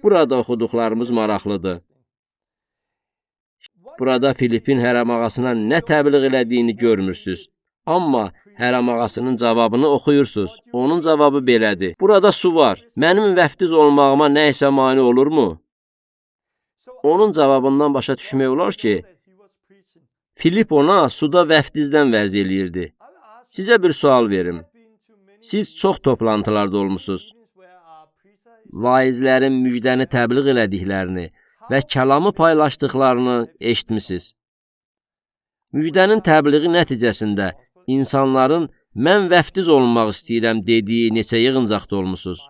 Burada oxuduqlarımız maraqlıdır. Burada Filipin hərəm ağasına nə təbliğ elədiyini görmürsünüz. Amma hərəm ağasının cavabını oxuyursunuz. Onun cavabı belədir. Burada su var. Mənim vəftiz olmağıma nə isə mane olurmu? Onun cavabından başa düşmək olar ki, Filip ona suda vəftizdən vəz eləyirdi. Sizə bir sual verim. Siz çox toplantılarda olmusunuz. Vaizlərin müjdəni təbliğ elədiklərini və kəlamı paylaşdıqlarını eşitmisiniz. Müjdənin təbliği nəticəsində insanların mən vəftiz olmaq istəyirəm dediyi neçə yığıncaqda olmusunuz.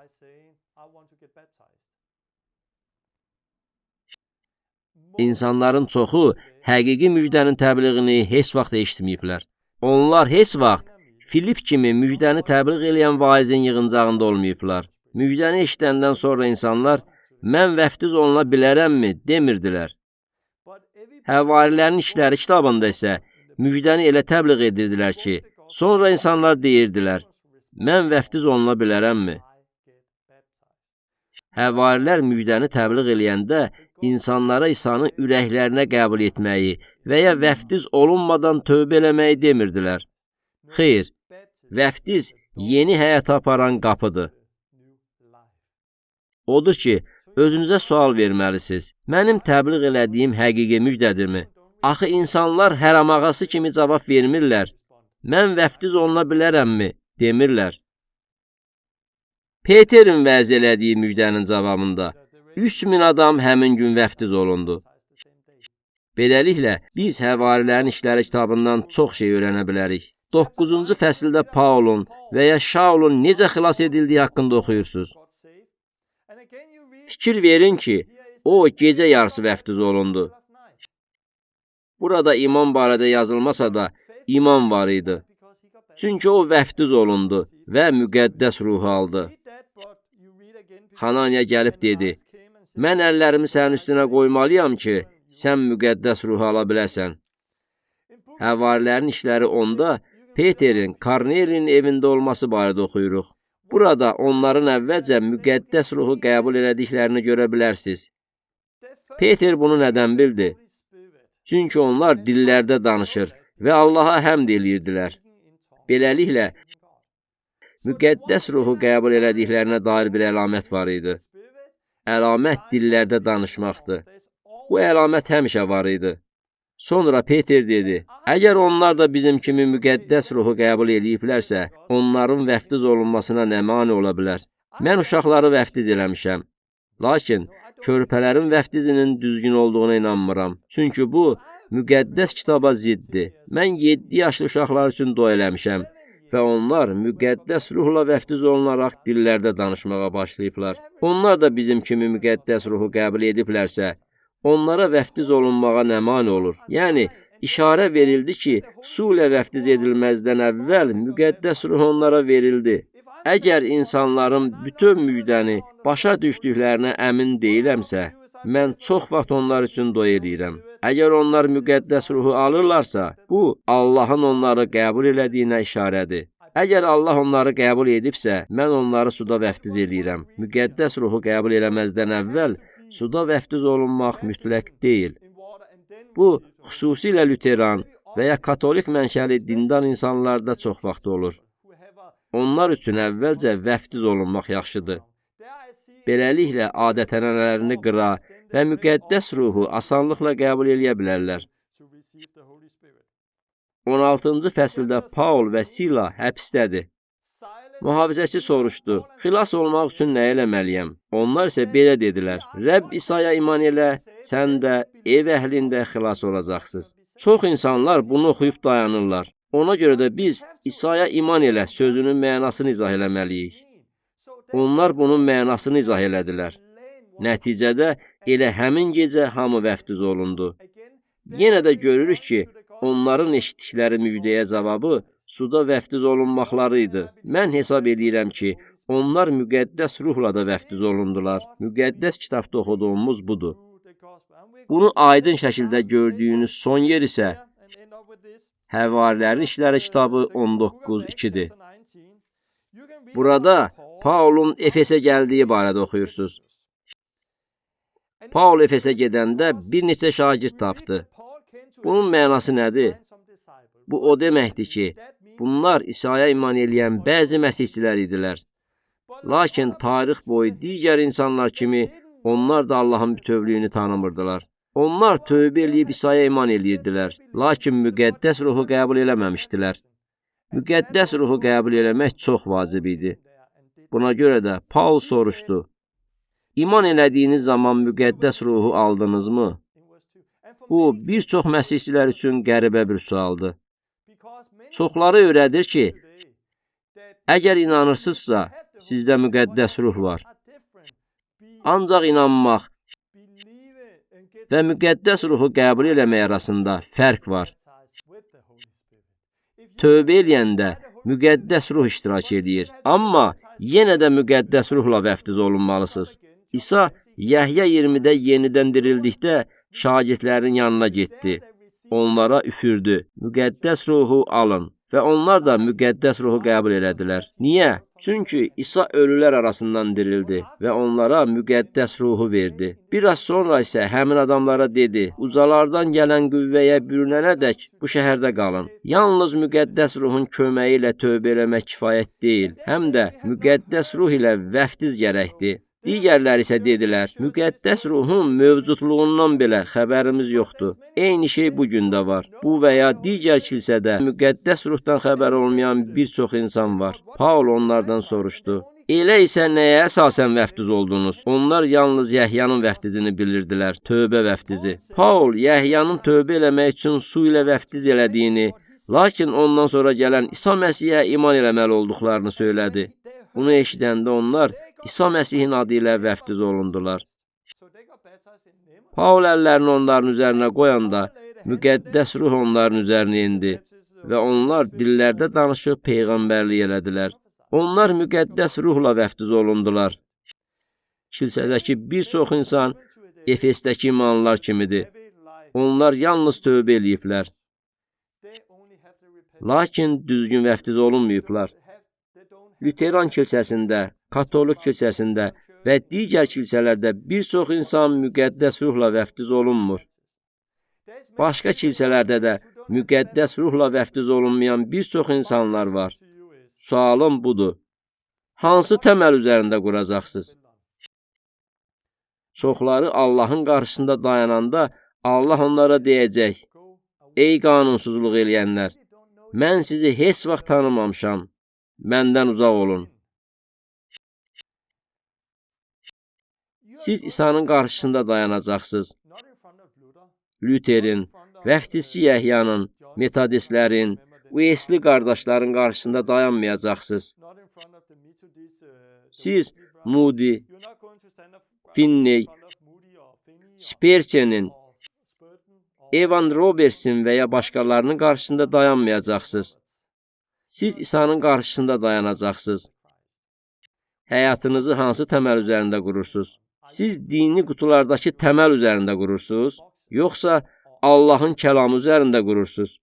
İnsanların çoxu həqiqi müjdənin təbliğini heç vaxt eşitməyiblər. Onlar heç vaxt Filip kimi müjdəni təbliğ eləyən vaizin yığıncağında olmayıblar. Müjdəni eşidəndən sonra insanlar mən vəftiz oluna bilərəmmi demirdilər. Həvarilərin işləri kitabında isə müjdəni elə təbliğ edirdilər ki, sonra insanlar deyirdilər, mən vəftiz oluna bilərəmmi? Həvarilər müjdəni təbliğ eləyəndə insanlara İsa'nı ürəklərinə qəbul etməyi və ya vəftiz olunmadan tövbə eləməyi demirdilər. Xeyr, vəftiz yeni həyata aparan qapıdır. Odur ki, özünüzə sual verməlisiniz. Mənim təbliğ elədiyim həqiqi müjdədirmi? Axı insanlar hərəm ağası kimi cavab vermirlər. Mən vəftiz oluna bilərəmmi? Demirlər. Peterin vəz elədiyi müjdənin cavabında 3000 adam həmin gün vəftiz olundu. Beləliklə, biz Həvarilərin işləri kitabından çox şey öyrənə bilərik. 9-cu fəsildə Paulun və ya Şaulun necə xilas edildiyi haqqında oxuyursunuz. Fikir verin ki, o gecə yarısı vəftiz olundu. Burada iman barədə yazılmasa da iman var idi. Çünki o vəftiz olundu və müqəddəs ruhu aldı. Hananiya gəlib dedi, mən əllərimi sənin üstünə qoymalıyam ki, sən müqəddəs ruhu ala biləsən. Həvarilərin işləri 10-da Peterin Kornelinin evində olması barədə oxuyuruq. Burada onların əvvəlcə müqəddəs ruhu qəbul elədiklərini görə bilərsiniz. Peter bunu nədən bildi? Çünki onlar dillərdə danışır və Allaha həmd eləyirdilər. Beləliklə, müqəddəs ruhu qəbul elədiklərinə dair bir əlamət var idi. Əlamət dillərdə danışmaqdır. Bu əlamət həmişə var idi. Sonra Peter dedi, əgər onlar da bizim kimi müqəddəs ruhu qəbul ediblərsə, onların vəftiz olunmasına nə mane ola bilər? Mən uşaqları vəftiz eləmişəm. Lakin körpələrin vəftizinin düzgün olduğuna inanmıram. Çünki bu, müqəddəs kitaba ziddir. Mən 7 yaşlı uşaqlar üçün dua eləmişəm və onlar müqəddəs ruhla vəftiz olunaraq dillərdə danışmağa başlayıblar. Onlar da bizim kimi müqəddəs ruhu qəbul ediblərsə, onlara vəftiz olunmağa nə mane olur? Yəni, işarə verildi ki, su ilə vəftiz edilməzdən əvvəl müqəddəs ruh onlara verildi. Əgər insanların bütün müjdəni başa düşdüklərinə əmin deyiləmsə, mən çox vaxt onlar üçün dua edirəm. Əgər onlar müqəddəs ruhu alırlarsa, bu, Allahın onları qəbul elədiyinə işarədir. Əgər Allah onları qəbul edibsə, mən onları suda vəftiz edirəm. Müqəddəs ruhu qəbul eləməzdən əvvəl suda vəftiz olunmaq mütləq deyil. Bu, xüsusilə lüteran və ya katolik mənşəli dindar insanlarda çox vaxt olur. Onlar üçün əvvəlcə vəftiz olunmaq yaxşıdır. Beləliklə, adət-ənənələrini qıra və müqəddəs ruhu asanlıqla qəbul eləyə bilərlər. 16-cı fəsildə Paul və Sila həbsdədir. Mühafizəçi soruşdu, xilas olmaq üçün nə eləməliyəm? Onlar isə belə dedilər, Rəbb İsa'ya iman elə, sən də ev əhlində xilas olacaqsınız. Çox insanlar bunu oxuyub dayanırlar. Ona görə də biz İsa'ya iman elə sözünün mənasını izah eləməliyik. Onlar bunun mənasını izah elədilər. Nəticədə elə həmin gecə hamı vəftiz olundu. Yenə də görürük ki, onların eşitdikləri müjdəyə cavabı suda vəftiz olunmaqları idi. Mən hesab edirəm ki, onlar müqəddəs ruhla da vəftiz olundular. Müqəddəs kitabda oxuduğumuz budur. Bunu aydın şəkildə gördüyünüz son yer isə Həvarilərin İşləri kitabı 19:2-dir. Burada Paulun Efesə gəldiyi barədə oxuyursunuz. Paul Efesə gedəndə bir neçə şagird tapdı. Bunun mənası nədir? Bu o deməkdir ki, bunlar İsa'ya iman eləyən bəzi məsihçilər idilər. Lakin tarix boyu digər insanlar kimi onlar da Allahın bütövlüyünü tanımırdılar. Onlar tövbə eləyib İsa'ya iman eləyirdilər, lakin müqəddəs ruhu qəbul eləməmişdilər. Müqəddəs ruhu qəbul eləmək çox vacib idi. Buna görə də Paul soruşdu, iman elədiyiniz zaman müqəddəs ruhu aldınızmı? Bu, bir çox məsihçilər üçün qəribə bir sualdır. Çoxları öyrədir ki, əgər inanırsınızsa, sizdə müqəddəs ruh var. Ancaq inanmaq və müqəddəs ruhu qəbul eləmək arasında fərq var. Tövbə eləyəndə müqəddəs ruh iştirak edir, amma yenə də müqəddəs ruhla vəftiz olunmalısınız. İsa Yəhya 20-də yenidən dirildikdə şagirdlərin yanına getdi. Onlara üfürdü, müqəddəs ruhu alın. Və onlar da müqəddəs ruhu qəbul elədilər. Niyə? Çünki İsa ölülər arasından dirildi və onlara müqəddəs ruhu verdi. Biraz sonra isə həmin adamlara dedi, ucalardan gələn qüvvəyə bürünənədək bu şəhərdə qalın. Yalnız müqəddəs ruhun köməyi ilə tövbə eləmək kifayət deyil, həm də müqəddəs ruh ilə vəftiz gərəkdir. Digərləri isə dedilər, müqəddəs ruhun mövcudluğundan belə xəbərimiz yoxdur. Eyni şey bugün də var. Bu və ya digər kilsədə müqəddəs ruhdan xəbər olmayan bir çox insan var. Paul onlardan soruşdu. Elə isə nəyə əsasən vəftiz oldunuz? Onlar yalnız Yəhyanın vəftizini bilirdilər, tövbə vəftizi. Paul Yəhyanın tövbə eləmək üçün su ilə vəftiz elədiyini, lakin ondan sonra gələn İsa Məsihə iman eləməli olduqlarını söylədi. Bunu eşidəndə onlar İsa Məsihin adı ilə vəftiz olundular. Paul əllərini onların üzərinə qoyanda müqəddəs ruh onların üzərinə indi və onlar dillərdə danışıb peyğəmbərlik elədilər. Onlar müqəddəs ruhla vəftiz olundular. Kilsədəki bir çox insan Efesdəki imanlılar kimidir. Onlar yalnız tövbə eləyiblər. Lakin düzgün vəftiz olunmayıblar. Lüteran kilsəsində, katolik kilsəsində və digər kilsələrdə bir çox insan müqəddəs ruhla vəftiz olunmur. Başqa kilsələrdə də müqəddəs ruhla vəftiz olunmayan bir çox insanlar var. Sualım budur. Hansı təməl üzərində quracaqsınız? Çoxları Allahın qarşısında dayananda Allah onlara deyəcək, Ey qanunsuzluq eləyənlər, mən sizi heç vaxt tanımamışam. Məndən uzaq olun. Siz İsa'nın qarşısında dayanacaqsınız. Lüterin, Vəftizçi Yəhyanın, Metodistlərin, Wesley qardaşların qarşısında dayanmayacaqsınız. Siz Moody, Finney, Spurgeon'in, Evan Robertson və ya başqalarının qarşısında dayanmayacaqsınız. Siz İsa'nın qarşısında dayanacaqsınız. Həyatınızı hansı təməl üzərində qurursunuz? Siz dini qutulardakı təməl üzərində qurursunuz, yoxsa Allahın kəlamı üzərində qurursunuz?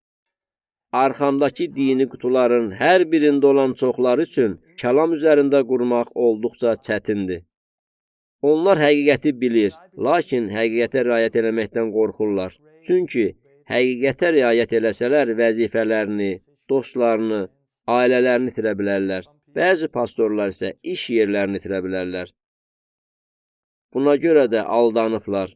Arxamdakı dini qutuların hər birində olan çoxları üçün kəlam üzərində qurmaq olduqca çətindir. Onlar həqiqəti bilir, lakin həqiqətə riayət eləməkdən qorxurlar. Çünki həqiqətə riayət eləsələr vəzifələrini, dostlarını, ailələrini itirə bilərlər. Bəzi pastorlar isə iş yerlərini itirə bilərlər. Buna görə də aldanıblar.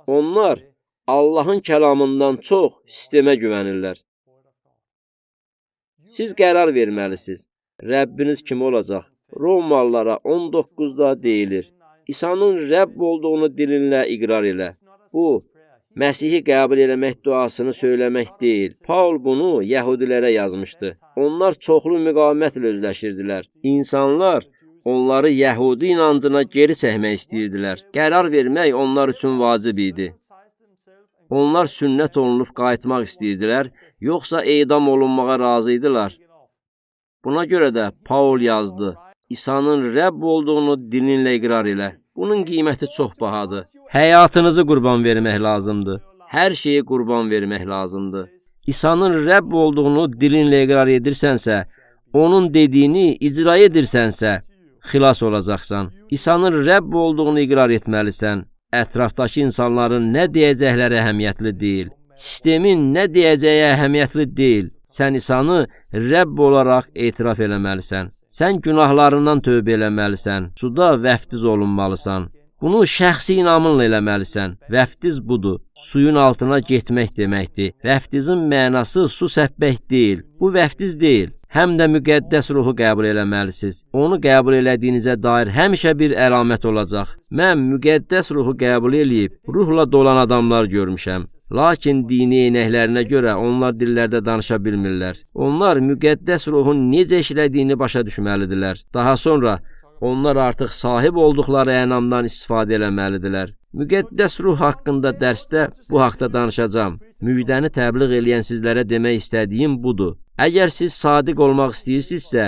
Onlar Allahın kəlamından çox sistemə güvənirlər. Siz qərar verməlisiniz. Rəbbiniz kim olacaq? Romalılara 19-da deyilir. İsa'nın Rəbb olduğunu dilinlə iqrar elə. Bu, Məsihi qəbul eləmək duasını söyləmək deyil. Paul bunu Yəhudilərə yazmışdı. Onlar çoxlu müqavimətlə özləşirdilər. İnsanlar onları Yəhudi inancına geri çəkmək istəyirdilər. Qərar vermək onlar üçün vacib idi. Onlar sünnət olunub qayıtmaq istəyirdilər, yoxsa edam olunmağa razı idilər. Buna görə də Paul yazdı. İsa'nın Rəbb olduğunu dilinlə iqrar elə. Bunun qiyməti çox bahadır. Həyatınızı qurban vermək lazımdır. Hər şeyi qurban vermək lazımdır. İsa'nın Rəbb olduğunu dilinlə iqrar edirsənsə, onun dediyini icra edirsənsə, xilas olacaqsan. İsa'nın Rəbb olduğunu iqrar etməlisən. Ətrafdakı insanların nə deyəcəkləri əhəmiyyətli deyil. Sistemin nə deyəcəyi əhəmiyyətli deyil. Sən İsa'nı Rəbb olaraq etiraf eləməlisən. Sən günahlarından tövbə eləməlisən. Suda vəftiz olunmalısan. Bunu şəxsi inamınla eləməlisən. Vəftiz budur. Suyun altına getmək deməkdir. Vəftizin mənası su səpmək deyil. Bu vəftiz deyil. Həm də müqəddəs ruhu qəbul eləməlisiniz. Onu qəbul elədiyinizə dair həmişə bir əlamət olacaq. Mən müqəddəs ruhu qəbul eləyib, ruhla dolan adamlar görmüşəm. Lakin dini eynəklərinə görə onlar dillərdə danışa bilmirlər. Onlar müqəddəs ruhun necə işlədiyini başa düşməlidirlər. Daha sonra onlar artıq sahib olduqları ənamdan istifadə eləməlidirlər. Müqəddəs ruh haqqında dərsdə bu haqda danışacağam. Müjdəni təbliğ eləyən sizlərə demək istədiyim budur. Əgər siz sadiq olmaq istəyirsinizsə,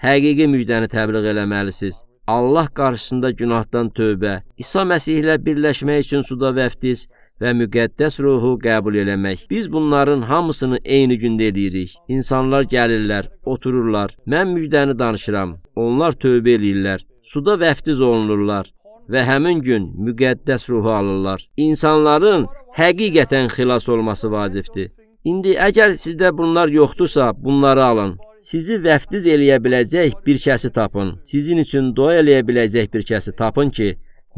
həqiqi müjdəni təbliğ eləməlisiniz. Allah qarşısında günahdan tövbə, İsa Məsihlə birləşmək üçün suda vəftiz və müqəddəs ruhu qəbul eləmək. Biz bunların hamısını eyni gündə edirik. İnsanlar gəlirlər, otururlar. Mən müjdəni danışıram. Onlar tövbə eləyirlər. Suda vəftiz olunurlar və həmin gün müqəddəs ruhu alırlar. İnsanların həqiqətən xilas olması vacibdir. İndi əgər sizdə bunlar yoxdursa, bunları alın. Sizi vəftiz eləyə biləcək bir kəsi tapın. Sizin üçün dua eləyə biləcək bir kəsi tapın ki,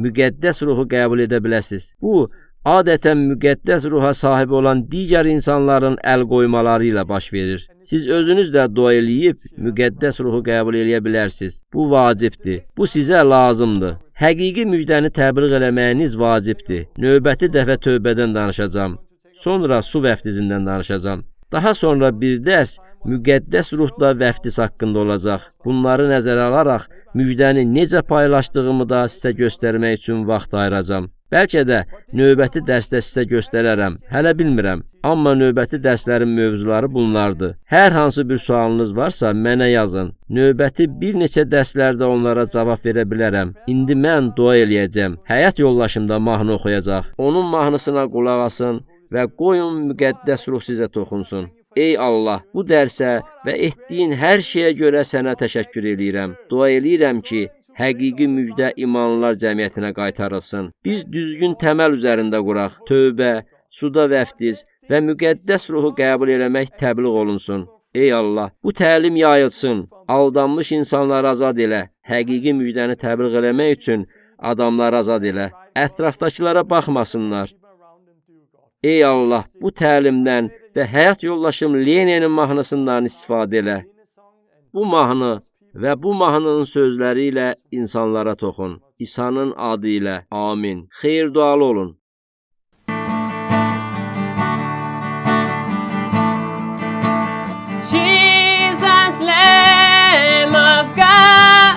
müqəddəs ruhu qəbul edə biləsiniz. Bu, adətən müqəddəs ruha sahib olan digər insanların əl qoymaları ilə baş verir. Siz özünüz də dua eləyib, müqəddəs ruhu qəbul eləyə bilərsiniz. Bu vacibdir. Bu sizə lazımdır. Həqiqi müjdəni təbliğ eləməyiniz vacibdir. Növbəti dəfə tövbədən danışacağam. Sonra su vəftizindən danışacağam. Daha sonra bir dərs müqəddəs ruhda vəftiz haqqında olacaq. Bunları nəzərə alaraq müjdəni necə paylaşdığımı da sizə göstərmək üçün vaxt ayıracağam. Bəlkə də növbəti dərsdə sizə göstərərəm. Hələ bilmirəm. Amma növbəti dərslərin mövzuları bunlardır. Hər hansı bir sualınız varsa mənə yazın. Növbəti bir neçə dərslərdə onlara cavab verə bilərəm. İndi mən dua eləyəcəm. Həyat yoldaşım da mahnı oxuyacaq. Onun mahnısına qulaq asın və qoyun müqəddəs ruh sizə toxunsun. Ey Allah, bu dərsə və etdiyin hər şeyə görə sənə təşəkkür eləyirəm. Dua eləyirəm ki, həqiqi müjdə imanlılar cəmiyyətinə qaytarılsın. Biz düzgün təməl üzərində quraq. Tövbə, suda vəftiz və müqəddəs ruhu qəbul eləmək təbliğ olunsun. Ey Allah, bu təlim yayılsın. Aldanmış insanları azad elə. Həqiqi müjdəni təbliğ eləmək üçün adamları azad elə. Ətrafdakılara baxmasınlar. Ey Allah, bu təlimdən və həyat yoldaşım Leninin mahnısından istifadə elə. Bu mahnı və bu mahnının sözləri ilə insanlara toxun. İsa'nın adı ilə. Amin. Xeyir dualı olun. Jesus, Lamb of God,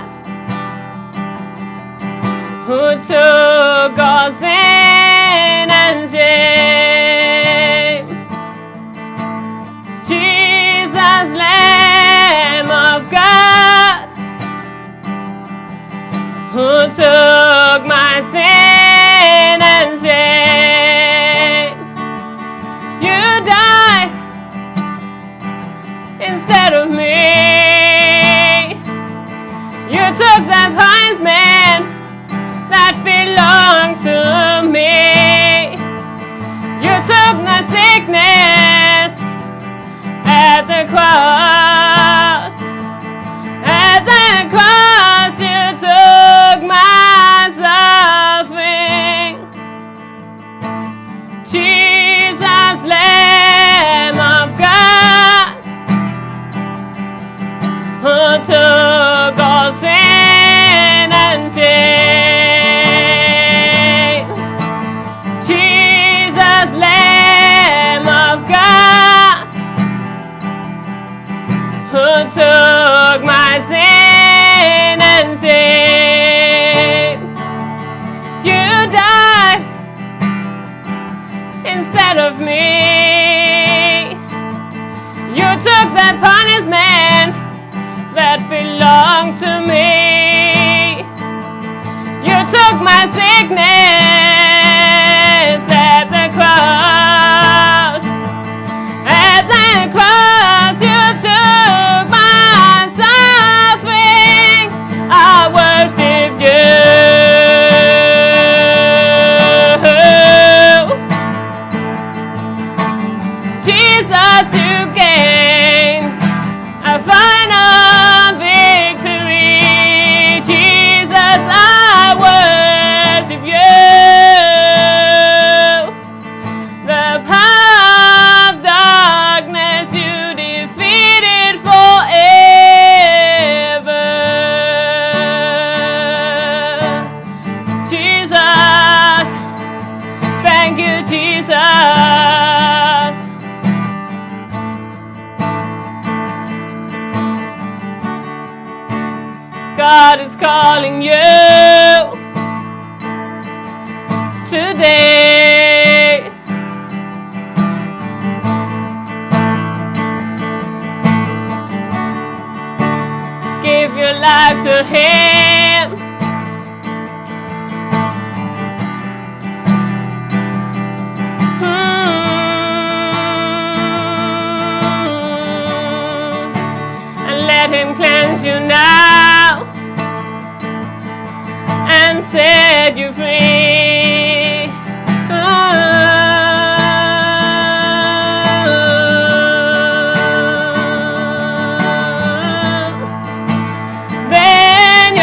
who took our sin and shame. Jesus, Lamb of God, who took my sin and shame. You died instead of me. You took that punishment that belonged to me. You took my sickness at the cross. At the cross you took my suffering. Jesus, Lamb of God, who took all sin and shame. Jesus, Lamb of God, who took my sin and shame. You died instead of me. You took that punishment that belonged to me. You took my sickness at the cross. At the cross you took my suffering. I worship you. Jesus, you gained a final victory. Jesus, I worship you. The power of darkness you defeated forever. Jesus, thank you, Jesus. God is calling you today. Give your life to Him. And let Him cleanse you now and set you free. Then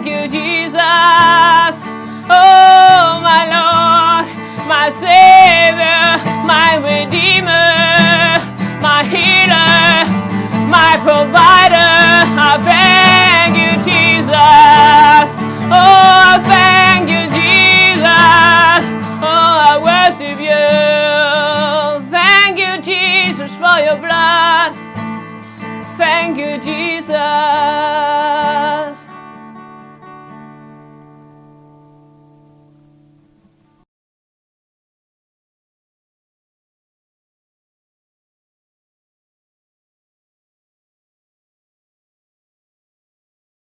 thank you, Jesus. Oh, my Lord, my Savior, my Redeemer, my healer, my provider. I thank you, Jesus. Oh, I thank you, Jesus. Oh, I worship you. Thank you, Jesus, for your blood. Thank you, Jesus.